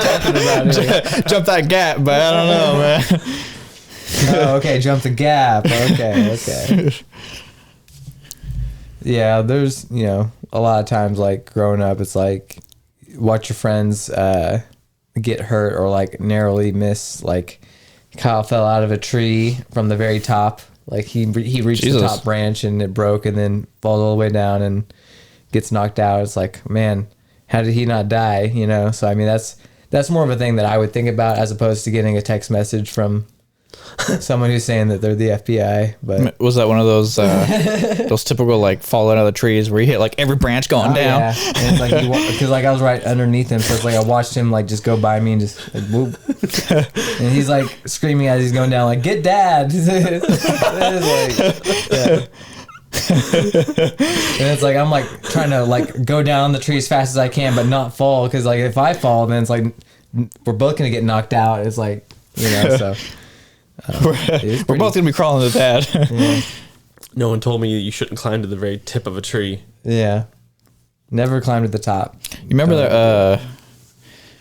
talking about here? Jump that gap, but I don't know, man. Oh, okay, jump the gap. Okay. Yeah, there's, a lot of times like growing up, it's like watch your friends get hurt or like narrowly miss. Like Kyle fell out of a tree from the very top. Like he reached the top branch and it broke and then falls all the way down and gets knocked out. It's like, man, how did he not die? So I mean that's more of a thing that I would think about as opposed to getting a text message from someone who's saying that they're the FBI. But was that one of those typical like fall out of the trees where you hit like every branch going down? Yeah, and it's like because like I was right underneath him, so it's like I watched him like just go by me and just like whoop, and he's like screaming as he's going down like get dad. And it's like I'm like trying to like go down the tree as fast as I can but not fall, because like if I fall then it's like we're both gonna get knocked out. It's like so we're both gonna be crawling to dad. Yeah. No one told me you shouldn't climb to the very tip of a tree. Yeah, never climbed to the top. You remember that?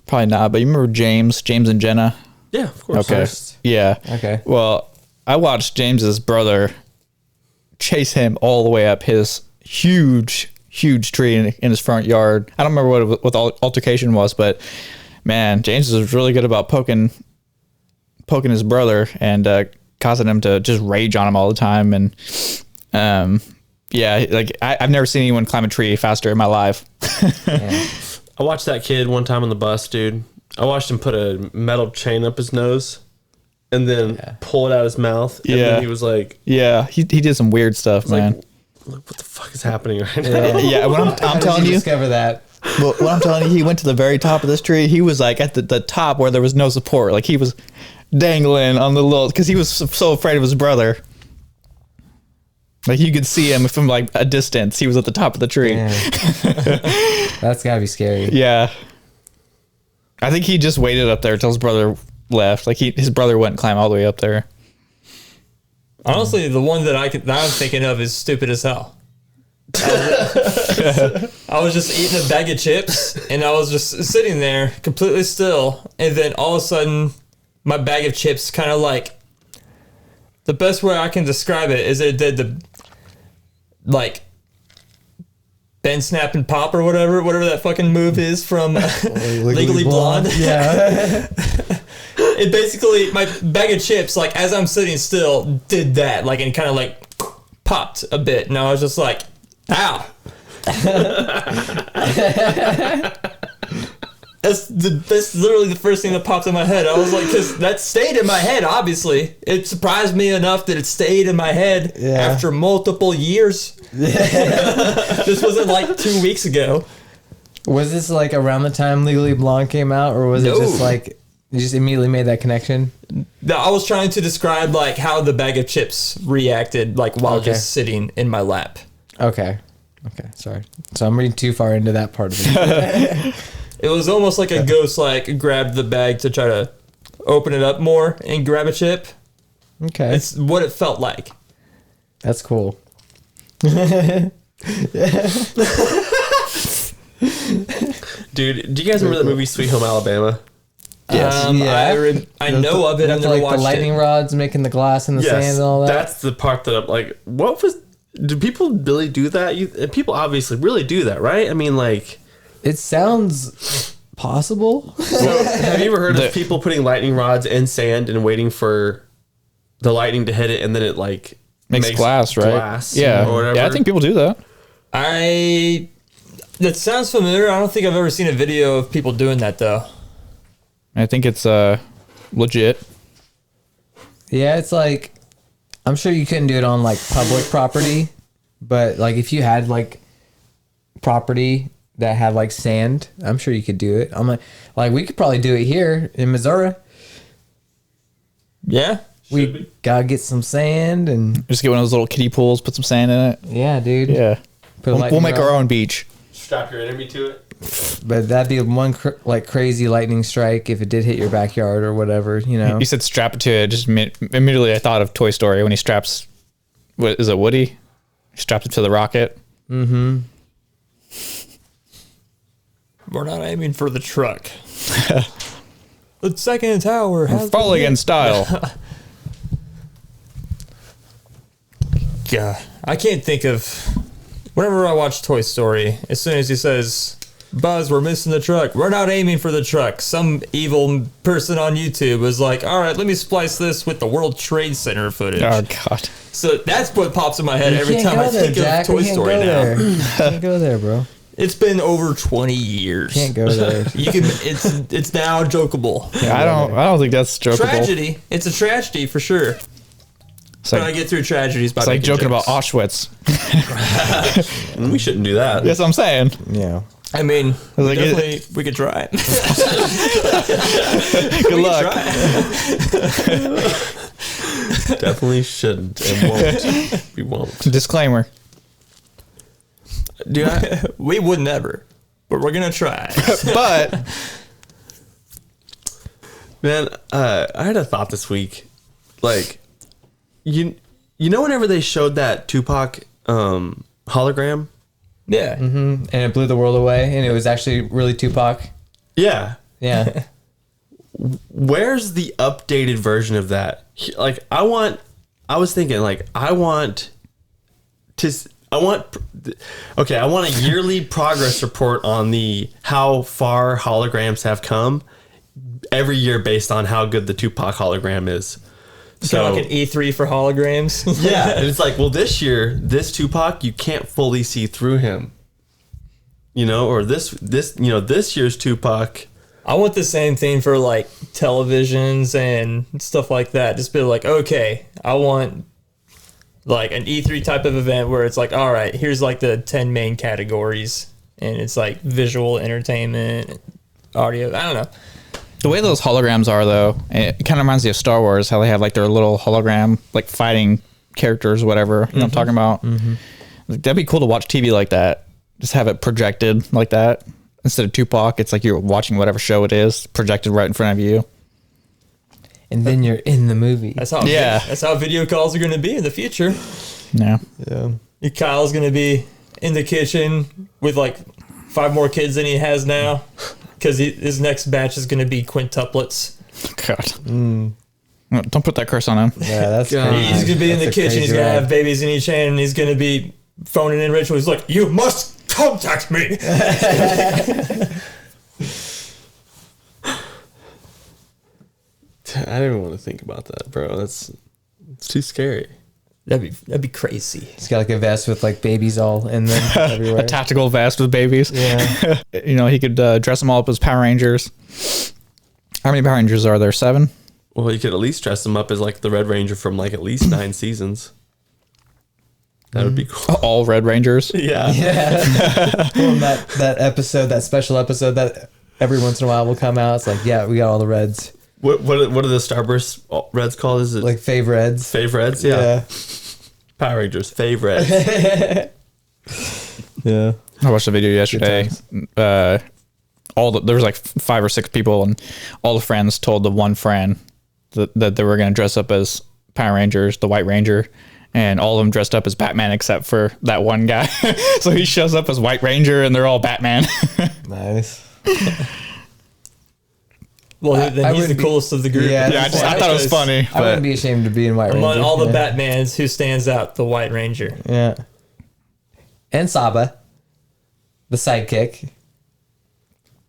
Probably not, but you remember James and Jenna? Yeah, of course. Okay. Yeah. Okay. Well, I watched James's brother chase him all the way up his huge tree in his front yard. I don't remember what the altercation was, but man, James was really good about poking his brother and causing him to just rage on him all the time. And yeah, like I've never seen anyone climb a tree faster in my life. Yeah. I watched that kid one time on the bus, dude. I watched him put a metal chain up his nose and then pull it out his mouth. And then he was like... Yeah, he did some weird stuff, man. Like, look, what the fuck is happening right now? Yeah, when I'm telling you... discover that. Well, what I'm telling you, he went to the very top of this tree. He was like at the top where there was no support. Like he was dangling on the little... Because he was so afraid of his brother. Like you could see him from like a distance. He was at the top of the tree. That's gotta be scary. Yeah. I think he just waited up there until his brother left. Like his brother wouldn't climb all the way up there. Honestly, the one that I'm thinking of is stupid as hell. I was just eating a bag of chips and I was just sitting there completely still, and then all of a sudden my bag of chips kind of like, the best way I can describe it is it did the like Ben Snap and Pop or whatever that fucking move is from Legally Blonde. Yeah. It basically, my bag of chips, like as I'm sitting still, did that, like, and kind of like popped a bit, and I was just like, ow. That's literally the first thing that popped in my head. I was like, because that stayed in my head, obviously. It surprised me enough that it stayed in my head after multiple years. This wasn't like 2 weeks ago. Was this like around the time Legally Blonde came out, or was it just like you just immediately made that connection? No, I was trying to describe like how the bag of chips reacted, like while just sitting in my lap. Okay, sorry. So I'm reading too far into that part of it. It was almost like a ghost like grabbed the bag to try to open it up more and grab a chip. Okay. It's what it felt like. That's cool. Dude, do you guys remember that movie Sweet Home Alabama? Yes. I know of it. I've never like watched the lightning rods making the glass in the sand and all that. That's the part that I'm like, do people really do that? People obviously really do that, right? I mean, like... It sounds possible. Have you ever heard of people putting lightning rods in sand and waiting for the lightning to hit it, and then it like makes glass, right? Or whatever? Yeah, I think people do that. That sounds familiar. I don't think I've ever seen a video of people doing that though. I think it's legit. Yeah, it's like, I'm sure you couldn't do it on like public property, but like if you had like property that had like sand, I'm sure you could do it. I'm like we could probably do it here in Missouri. Yeah. We gotta get some sand and Just get one of those little kiddie pools, put some sand in it. yeah, dude. Yeah. Put a We'll lightning make rod. our own beach. Strap your enemy to it. But that'd be one like crazy lightning strike if it did hit your backyard or whatever, you know. You said strap it to it. Just immediately I thought of Toy Story when he straps, what is it, Woody? He straps it to the rocket. Mm-hmm. We're not aiming for the truck. The second tower has Falling in style. Yeah, I can't think of. Whenever I watch Toy Story, as soon as he says, "Buzz, we're missing the truck," we're not aiming for the truck. Some evil person on YouTube was like, "All right, let me splice this with the World Trade Center footage." Oh God. So that's what pops in my head every You time can't I go there, think Jack. of We Toy can't Story go now. there. You can't go there, bro. It's been over 20 years. Can't go there. You can. It's now jokeable. Yeah, I don't think that's jokeable. Tragedy. It's a tragedy for sure. It's But I like, get through tragedies by it's like making joking about jokes. Auschwitz. We shouldn't do that. That's what I'm saying. Yeah. I mean, Like, definitely we could try. Good luck. Definitely shouldn't and won't. We won't. Disclaimer. Dude, We would never, but we're gonna try. But man, I had a thought this week. Like, you know, whenever they showed that Tupac hologram. Yeah. And it blew the world away, and it was actually really Tupac. Yeah. Yeah. Where's the updated version of that? Like, I want a yearly progress report on how far holograms have come every year based on how good the Tupac hologram is. So like an E3 for holograms. Yeah, and it's like, well, this year, this Tupac, you can't fully see through him. You know, or this year's Tupac. I want the same thing for like televisions and stuff like that. Just be like, okay, I want like an E3 type of event where it's like, all right, here's like the 10 main categories, and it's like visual, entertainment, audio. I don't know. the way those holograms are, though, it kind of reminds me of Star Wars, how they have like their little hologram, like fighting characters, whatever. You know what I'm talking about? Like, that'd be cool to watch TV like that. Just have it projected like that. Instead of Tupac, it's like you're watching whatever show it is, projected right in front of you. And then you're in the movie. That's how Yeah. that's how video calls are going to be in the future. Yeah. Yeah. Kyle's going to be in the kitchen with like 5 more kids than he has now, because his next batch is going to be quintuplets. God. Don't put that curse on him. Yeah, that's God. crazy. He's going to be in the That's a kitchen. He's crazy going to ride. have babies in each hand, and he's going to be phoning in rituals. He's like, "You must contact me." I didn't want to think about that, bro. It's too scary. That'd be crazy. He's got like a vest with like babies all in them everywhere. A tactical vest with babies. Yeah. You know, he could dress them all up as Power Rangers. How many Power Rangers are there? 7? Well, you could at least dress him up as like the Red Ranger from like at least 9 seasons. That would be cool. All Red Rangers. Yeah. Yeah. Well, that episode, that special episode that every once in a while will come out. It's like, yeah, we got all the Reds. What are the Starburst Reds called? Is it Like Fave Reds. Fave Reds? Yeah. Power Rangers, Fave Reds. Yeah. I watched a video yesterday. There was like 5 or 6 people, and all the friends told the one friend that they were going to dress up as Power Rangers, the White Ranger, and all of them dressed up as Batman except for that one guy. So he shows up as White Ranger, and they're all Batman. Nice. Well, then he's the wouldn't be- coolest of the group. Yeah, Yeah, I thought it was funny. I wouldn't But be ashamed to be in White Ranger. Among all the yeah. Batmans, who stands out? The White Ranger. Yeah. And Saba, the sidekick.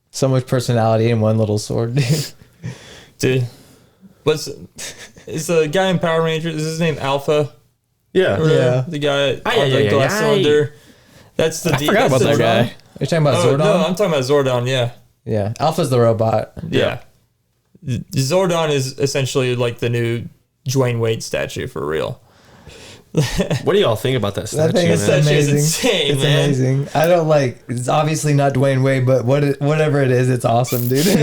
So much personality in one little sword, dude. Dude, is the guy in Power Rangers, is his name Alpha? Yeah. Yeah. The guy on Aye, the aye, glass aye. cylinder. That's the I forgot about that guy. You're talking about Oh, Zordon? no, I'm talking about Zordon, yeah. Yeah. Alpha's the robot. Yeah. Zordon is essentially like the new Dwyane Wade statue for real. What do y'all think about that statue, That thing is man? Statue is amazing. insane, It's man. amazing. I don't like. It's obviously not Dwayne Wade, but whatever it is, it's awesome, dude. When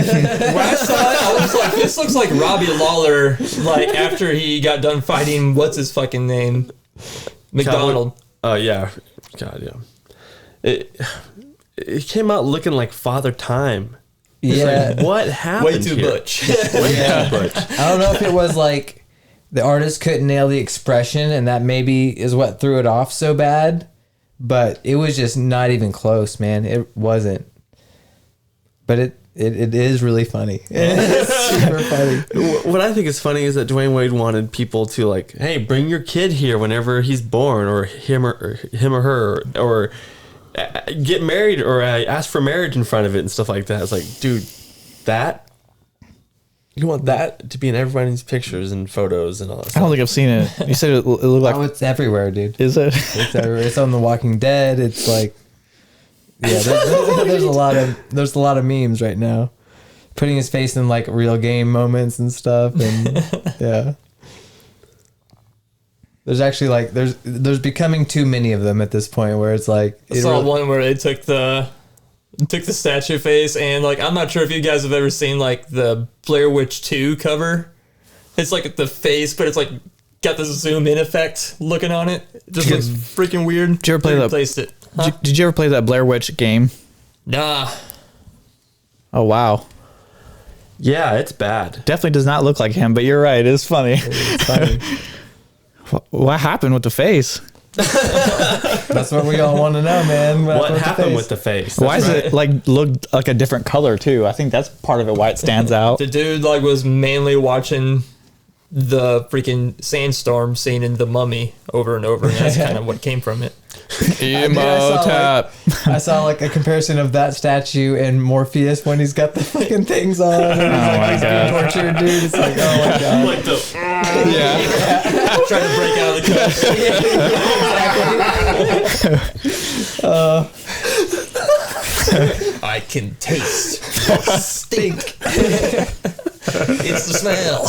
I saw it, I was like, this looks like Robbie Lawler, like after he got done fighting, what's his fucking name? McDonald. Oh, yeah. God, yeah. It came out looking like Father Time. It's Yeah. like, what happened Way too here? butch. Way too butch. I don't know if it was like the artist couldn't nail the expression, and that maybe is what threw it off so bad. But it was just not even close, man. It wasn't. but it is really funny. It's super funny. What I think is funny is that Dwyane Wade wanted people to like, hey, bring your kid here whenever he's born, or him or her, or get married, or ask for marriage in front of it and stuff like that. It's like, dude, you want that to be in everybody's pictures and photos and all that I stuff. don't think I've seen it. You said it looked like. Oh, it's everywhere, dude. Is it? It's everywhere. It's on The Walking Dead. It's like, yeah, there's a lot of memes right now, putting his face in like real game moments and stuff, and yeah. There's actually like there's becoming too many of them at this point where it's like I saw one where they took the statue face, and like I'm not sure if you guys have ever seen like the Blair Witch 2 cover. It's like the face, but it's like got this zoom in effect looking on it. It just looks freaking weird. Did you ever play that? Replaced it. Huh? Did you ever play that Blair Witch game? Nah. Oh wow. Yeah, it's bad. Definitely does not look like him, but you're right. It's funny. It's funny. What happened with the face? That's what we all want to know, man. What happened with the face? Why does it like look like a different color too? I think that's part of it why it stands out. The dude like was mainly watching the freaking sandstorm scene in The Mummy over and over, and that's kind of what came from it. Emo tap. I saw like a comparison of that statue and Morpheus when he's got the fucking things on. And he's my God. tortured, dude. It's like, oh my god. Like the Yeah. Trying to break out of the cup. I can taste the stink. It's the smell.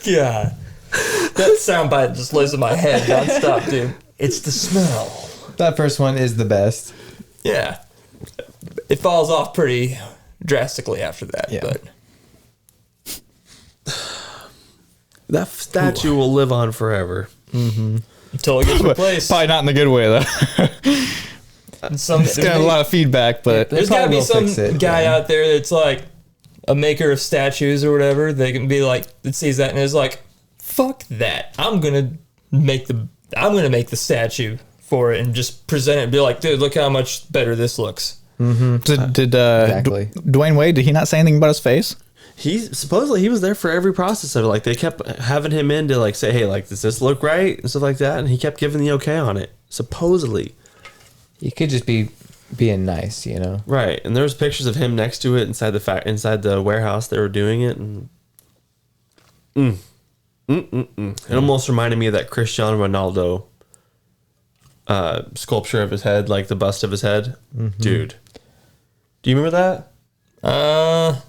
God. That soundbite just lives in my head nonstop, dude. It's the smell. That first one is the best. Yeah. It falls off pretty drastically after that, Yeah. but that statue will live on forever. until it gets replaced. Probably not in the good way though. It's got a lot of feedback, but There's got to probably be will some fix it, guy yeah. out there that's like a maker of statues or whatever. They can be like, that sees that and is like, fuck that. I'm gonna make the statue for it and just present it and be like, dude, look how much better this looks. did Exactly. Dwyane Wade, did he not say anything about his face? Supposedly he was there for every process of it. Like they kept having him in to like say, hey, like does this look right and stuff like that, and he kept giving the okay on it. Supposedly, You could just be being nice, you know. right? And there was pictures of him next to it inside the warehouse. They were doing it, and it almost reminded me of that Cristiano Ronaldo sculpture of his head, like the bust of his head, dude. Do you remember that?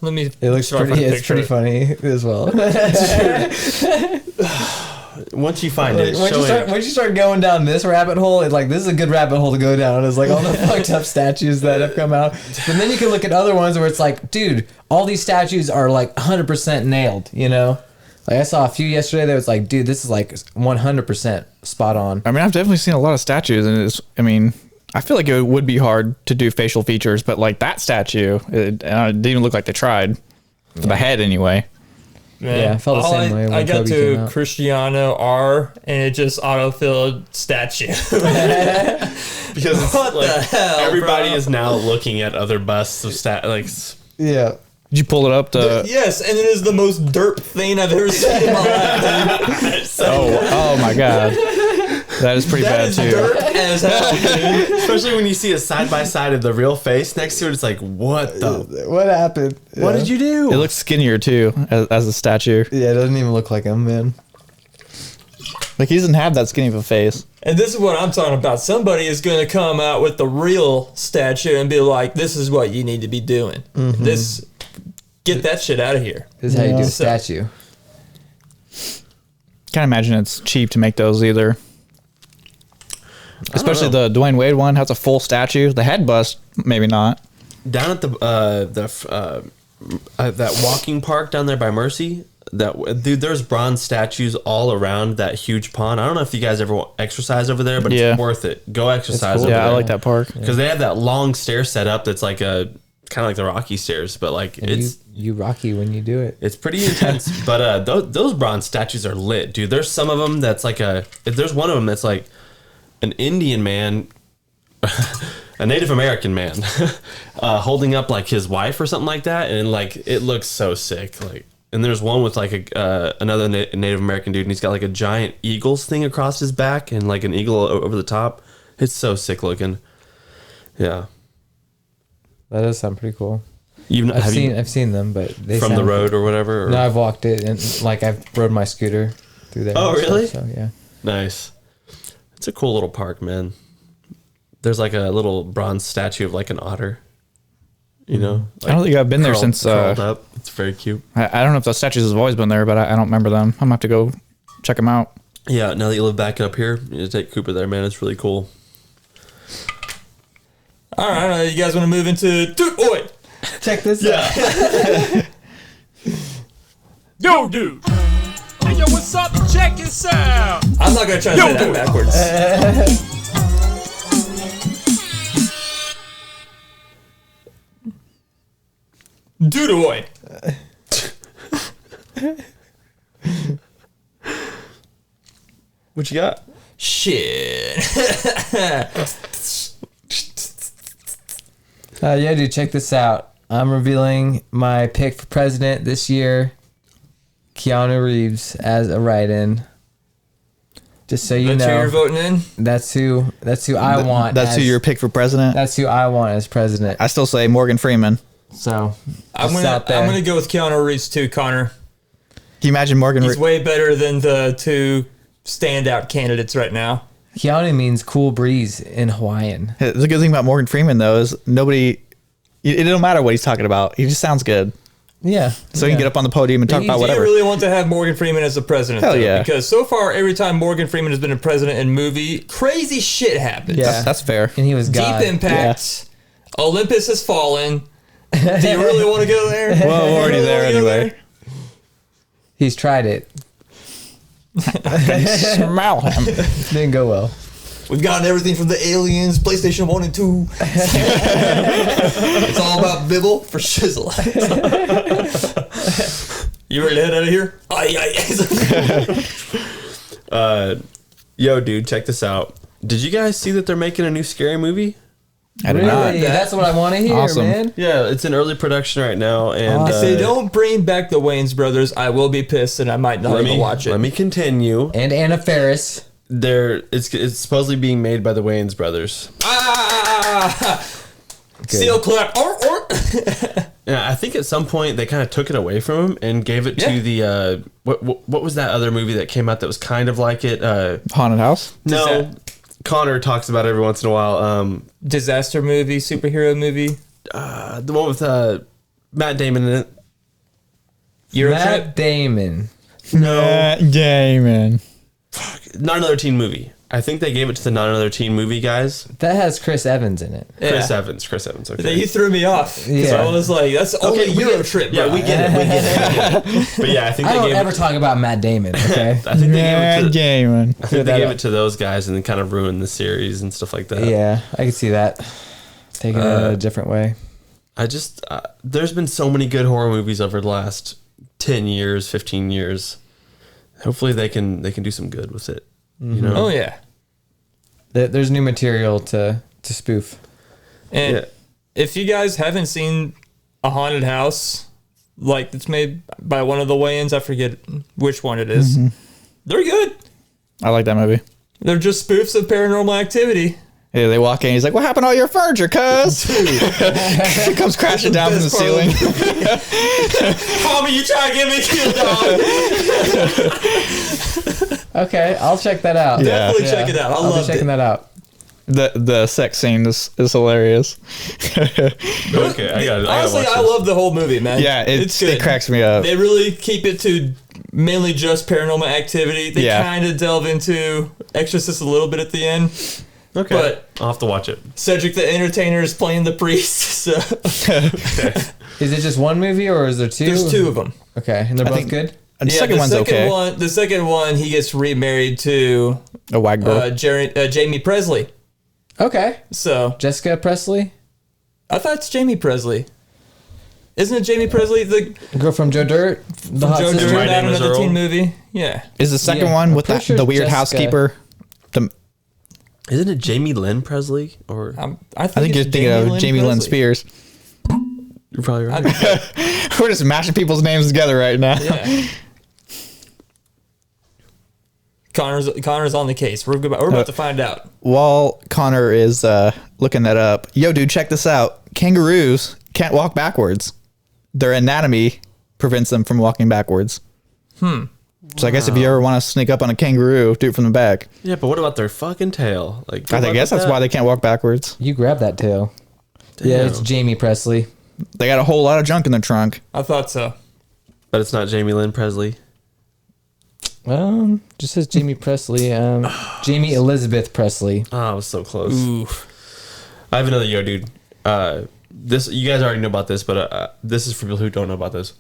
Let me. It looks see if I can pretty. It's picture pretty funny as well. Once you find it, Like, once you start going down this rabbit hole, it's like this is a good rabbit hole to go down. It's like all the fucked up statues that have come out. But then you can look at other ones where it's like, dude, all these statues are like 100% nailed. You know, like I saw a few yesterday that was like, dude, this is like 100% spot on. I mean, I've definitely seen a lot of statues, and I feel like it would be hard to do facial features, but like that statue, it didn't even look like they tried. For the head, anyway. Man, Yeah, I felt the same way when I got Kobe came to out. Cristiano R, and it just autofilled statue. because it's What like, the hell, everybody bro? is now looking at other busts of Yeah. Did you pull it up to? Yes, and it is the most derp thing I've ever seen in my life. Oh my god, that is pretty That bad is too. derp as hell, dude. especially when you see a side by side of the real face next to it. It's like, what the? What happened? What did you do? It looks skinnier too as a statue. Yeah, it doesn't even look like him, man. Like he doesn't have that skinny of a face. And this is what I'm talking about. Somebody is going to come out with the real statue and be like, this is what you need to be doing. Get that shit out of here. This is how you do a So- statue. Can't imagine it's cheap to make those either. Especially know. the Dwyane Wade one has a full statue. The head bust, maybe not. Down at that walking park down there by Mercy, there's bronze statues all around that huge pond. I don't know if you guys ever exercise over there, but Yeah. it's worth it. Go exercise cool. over Yeah, there. I like that park. because they have that long stair set up that's like a kind of like the Rocky stairs, but like it's You rocky when you do it. it's pretty intense. But those bronze statues are lit, dude. There's some of them that's like there's one of them that's like an Indian man a Native American man holding up like his wife or something like that, and like it looks so sick. Like, and there's one with like another Native American dude, and he's got like a giant eagles thing across his back and like an eagle over the top. It's so sick looking. Yeah, That does sound pretty cool. I've seen them, but they from the road or whatever. Or? No, I've walked it, and like I've rode my scooter through there. Oh, and stuff, really? So yeah. Nice. It's a cool little park, man. There's like a little bronze statue of like an otter. You know, I don't think I've been there since. Curled up. It's very cute. I don't know if those statues have always been there, but I don't remember them. I'm gonna have to go check them out. Yeah, now that you live back up here, you take Cooper there, man. It's really cool. All right, you guys want to move into Dude Boy? Check this out. Yo, dude. Hey, yo, what's up? Check this out. I'm not gonna try to say that backwards. Dude What you got? Shit. Yeah, dude, check this out. I'm revealing my pick for president this year. Keanu Reeves as a write-in. Just so you That's who know, you're voting in? that's who I want. That's who your pick for president. That's who I want as president. I still say Morgan Freeman. So I'm just out there. gonna go with Keanu Reeves too, Connor. Can you imagine Morgan? He's way better than the two standout candidates right now. Keanu means cool breeze in Hawaiian. The good thing about Morgan Freeman though is nobody. It don't matter what he's talking about. He just sounds good. Yeah. So he can get up on the podium and talk about Do you whatever. really want to have Morgan Freeman as the president? Hell though? yeah. Because so far, every time Morgan Freeman has been a president in movie, crazy shit happens. Yeah. That's fair. And he was God. Deep Impact. Olympus has fallen. Do you really want to go there? Well, we're already You really there wanna go anyway. He's tried it. Smell him. Didn't go well. We've gotten everything from the Aliens, PlayStation 1 and 2. It's all about Bibble for shizzle. You ready to head out of here? Yo, dude, check this out. Did you guys see that they're making a new scary movie? I did Really? not. That's what I want to hear, Awesome. man. Yeah, it's in early production right now, and If they don't bring back the Wayans brothers, I will be pissed and I might not even watch it. Let me continue. And Anna Faris. It's supposedly being made by the Wayans brothers. Steel clap. Yeah, I think at some point they kind of took it away from him and gave it to the what was that other movie that came out that was kind of like it? Haunted House. No, Connor talks about it every once in a while. Disaster movie, superhero movie. The one with Matt Damon in it. Matt Damon. No, Damon. Not Another Teen Movie. I think they gave it to the Not Another Teen Movie guys. That has Chris Evans in it. Chris Yeah. Evans. Okay. You threw me off. Because Yeah. I was like, that's only we Euro get- trip, Yeah, bro. we get it. But yeah, I think I they don't gave ever it. talk about Matt Damon, okay? I think they gave it to. Damon. I think they that gave up. it to those guys and then kind of ruined the series and stuff like that. Yeah, I can see that. Taking it a different way. I just there's been so many good horror movies over the last 10 years, 15 years. Hopefully they can do some good with it. You know? Oh, yeah. There's new material to spoof. And Yeah. if you guys haven't seen a haunted house, like it's made by one of the Wayans, I forget which one it is. They're good. I like that movie. They're just spoofs of Paranormal Activity. Yeah, they walk in. He's like, "What happened to all your furniture, cuz?" He comes crashing down from the Best part of ceiling. Homie, you trying to get me killed, dog? Okay, I'll check that out. Yeah. Definitely check it out. I I'll be loved checking it. that out. The sex scene is hilarious. Okay, I got it. Honestly, I love the whole movie, man. Yeah, it's it good. cracks me up. They really keep it to mainly just Paranormal Activity. They Yeah. kind of delve into Exorcist a little bit at the end. Okay, But I'll have to watch it. Cedric the Entertainer is playing the priest, so Is it just one movie or is there two? there's two of them. Okay, and they're both think- good? The second one's okay. The second one, he gets remarried to A wag girl. Jamie Presley. Okay. So Jessica Presley? I thought it's Jamie Presley. Isn't it Jamie Presley? The Girl from Joe Dirt? The hot Joe sister? Dirt My out Name is another Earl. teen movie. Yeah. Is the second yeah, one I'm with pretty sure the weird Jessica- housekeeper? Isn't it Jamie Lynn Presley? Or I think you're thinking of Jamie Lynn Spears. you're probably right. We're just mashing people's names together right now. Yeah. Connor's on the case. We're about to find out. While Connor is looking that up, yo, dude, check this out. Kangaroos can't walk backwards. Their anatomy prevents them from walking backwards. So I guess if you ever want to sneak up on a kangaroo, do it from the back. Yeah, but what about their fucking tail? Like, I guess that's why they can't walk backwards. You grab that tail. Damn. Yeah, it's Jamie Presley. They got a whole lot of junk in their trunk. I thought so. But it's not Jamie Lynn Presley. Just says Jamie Presley. Jamie Elizabeth Presley. Oh, I was so close. Ooh. I have another yo, dude. This you guys already know about this, but this is for people who don't know about this.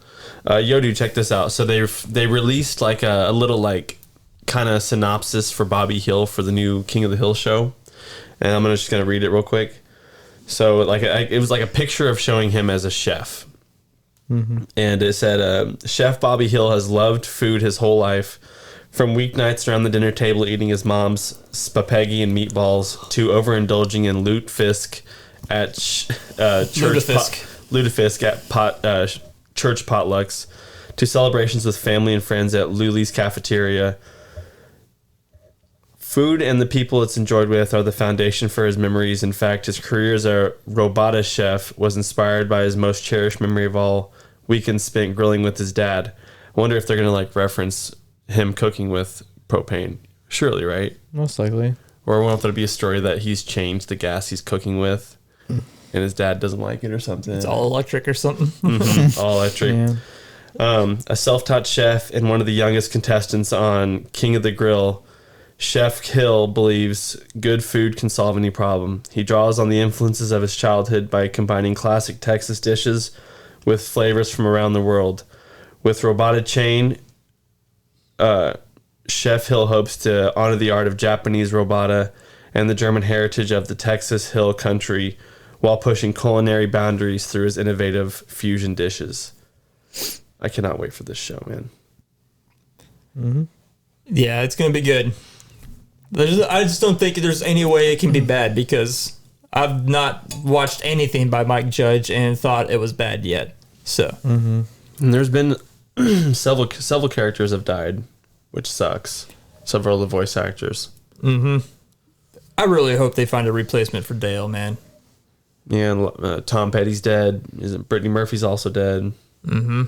Yo, dude, check this out. So they released like a little like kind of synopsis for Bobby Hill for the new King of the Hill show, and I'm just gonna read it real quick. So like it was like a picture of showing him as a chef, and it said, "Chef Bobby Hill has loved food his whole life." From weeknights around the dinner table eating his mom's spaghetti and meatballs to overindulging in lutefisk at lutefisk at church potlucks to celebrations with family and friends at Luli's cafeteria. Food and the people it's enjoyed with are the foundation for his memories. In fact, his career as a robota chef was inspired by his most cherished memory of all, weekends spent grilling with his dad. I wonder if they're going to like reference him cooking with propane. Surely, right? Most likely. Or I wonder if there'll be a story that he's changed the gas he's cooking with and his dad doesn't like it or something. It's all electric or something. All electric. Yeah. A self-taught chef and one of the youngest contestants on King of the Grill, Chef Hill believes good food can solve any problem. He draws on the influences of his childhood by combining classic Texas dishes with flavors from around the world. With Robota Chain, Chef Hill hopes to honor the art of Japanese robota and the German heritage of the Texas Hill Country while pushing culinary boundaries through his innovative fusion dishes. I cannot wait for this show, man. Yeah, it's going to be good. I just don't think there's any way it can be bad because I've not watched anything by Mike Judge and thought it was bad yet. So, And there's been several characters have died, which sucks. Several of the voice actors. I really hope they find a replacement for Dale, man. Yeah, and, Tom Petty's dead. Isn't Brittany Murphy's also dead? Well,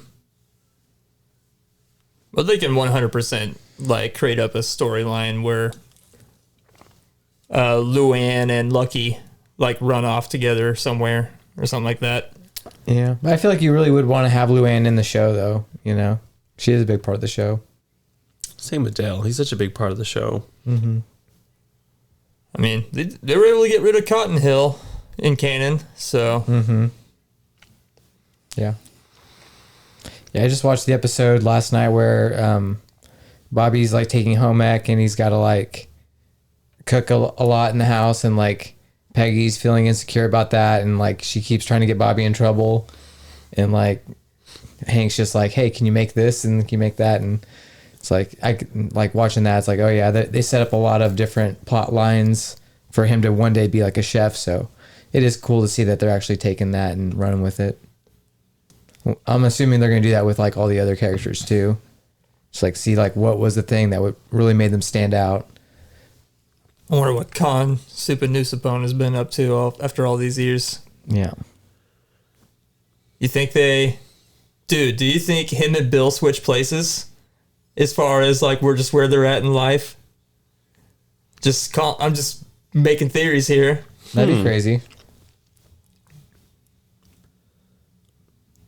they can 100% like create up a storyline where Luann and Lucky like run off together somewhere or something like that. Yeah. I feel like you really would want to have Luann in the show, though. You know, she is a big part of the show. Same with Dale. He's such a big part of the show. I mean, they were able to get rid of Cotton Hill in canon, so Yeah. Yeah, I just watched the episode last night where Bobby's like taking home ec and he's got to like cook a lot in the house, and like Peggy's feeling insecure about that, and like she keeps trying to get Bobby in trouble, and like Hank's just like, hey, can you make this and can you make that? And it's like I like watching that. It's like, oh yeah, they set up a lot of different plot lines for him to one day be like a chef. So it is cool to see that they're actually taking that and running with it. I'm assuming they're going to do that with like all the other characters too. Just like see like what was the thing that would really made them stand out. I wonder what Con Supernusapone has been up to after all these years. Yeah. You think do you think him and Bill switch places as far as like we're just where they're at in life? I'm just making theories here. That'd be crazy.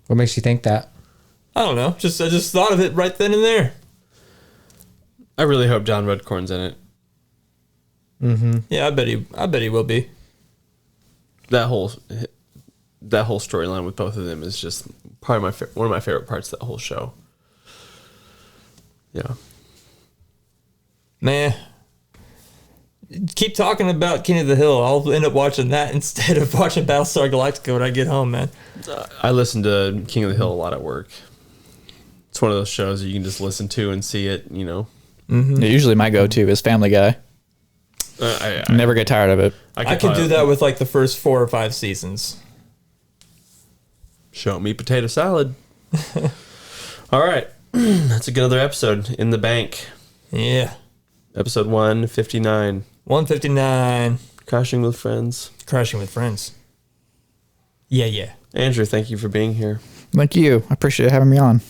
What makes you think that? I don't know. I just thought of it right then and there. I really hope John Redcorn's in it. Yeah, I bet he will be. That whole storyline with both of them is just probably one of my favorite parts of that whole show. Yeah. Man, keep talking about King of the Hill. I'll end up watching that instead of watching Battlestar Galactica when I get home, man. I listen to King of the Hill a lot at work. It's one of those shows that you can just listen to and see it, you know. Usually my go-to is Family Guy. I Never get tired of it. I can do that with like the first 4 or 5 seasons. Show me potato salad. All right. That's another episode in the bank. Yeah. Episode 159. 159. Crashing with Friends. Crashing with Friends. Yeah. Andrew, thank you for being here. Thank you. I appreciate having me on.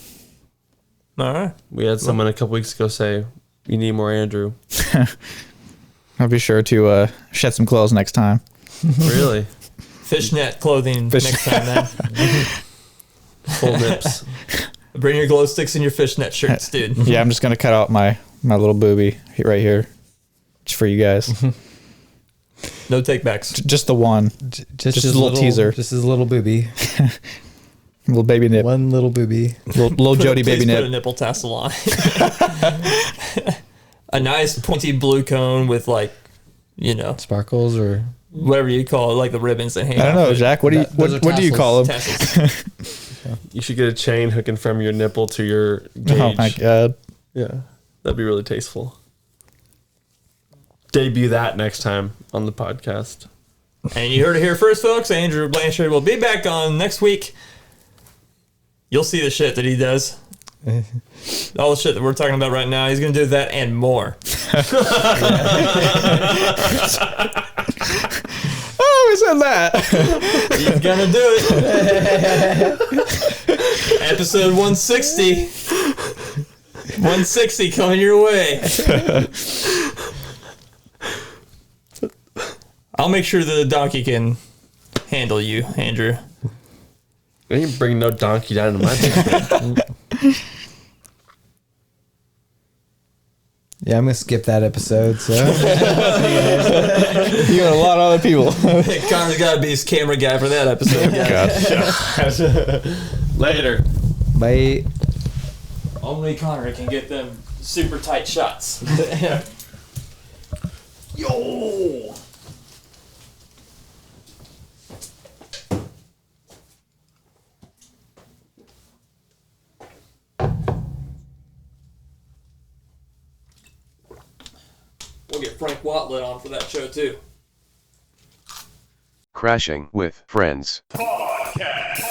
All right. We had someone a couple weeks ago say, "You need more Andrew." I'll be sure to shed some clothes next time. Really? Fishnet clothing next time, man. Full nips. Bring your glow sticks and your fishnet shirts, dude. Yeah, I'm just gonna cut out my little booby right here, just for you guys. No takebacks. Just the one, just a little teaser, Just his little booby. little baby nip, One little booby. little Jody baby Please put a nip. nipple tassel on. A nice pointy blue cone with like, Sparkles or... whatever you call it, like the ribbons that hang I don't off know, it. Jack. What do you Those are what do you call them? Tassels. You should get a chain hooking from your nipple to your gauge. Oh my god! Yeah, that'd be really tasteful. Debut that next time on the podcast. And you heard it here first, folks. Andrew Blanchard will be back on next week. You'll see the shit that he does. All the shit that we're talking about right now, he's going to do that and more. Oh, we said that. He's going to do it. Episode 160. 160 coming your way. I'll make sure the donkey can handle you, Andrew. I ain't bring no donkey down to my basement. Yeah, I'm going to skip that episode, so... You got a lot of other people. Connor's got to be his camera guy for that episode. Later. Bye. Only Connor can get them super tight shots. Yo! We'll get Frank Watlet on for that show too. Crashing with Friends. Podcast.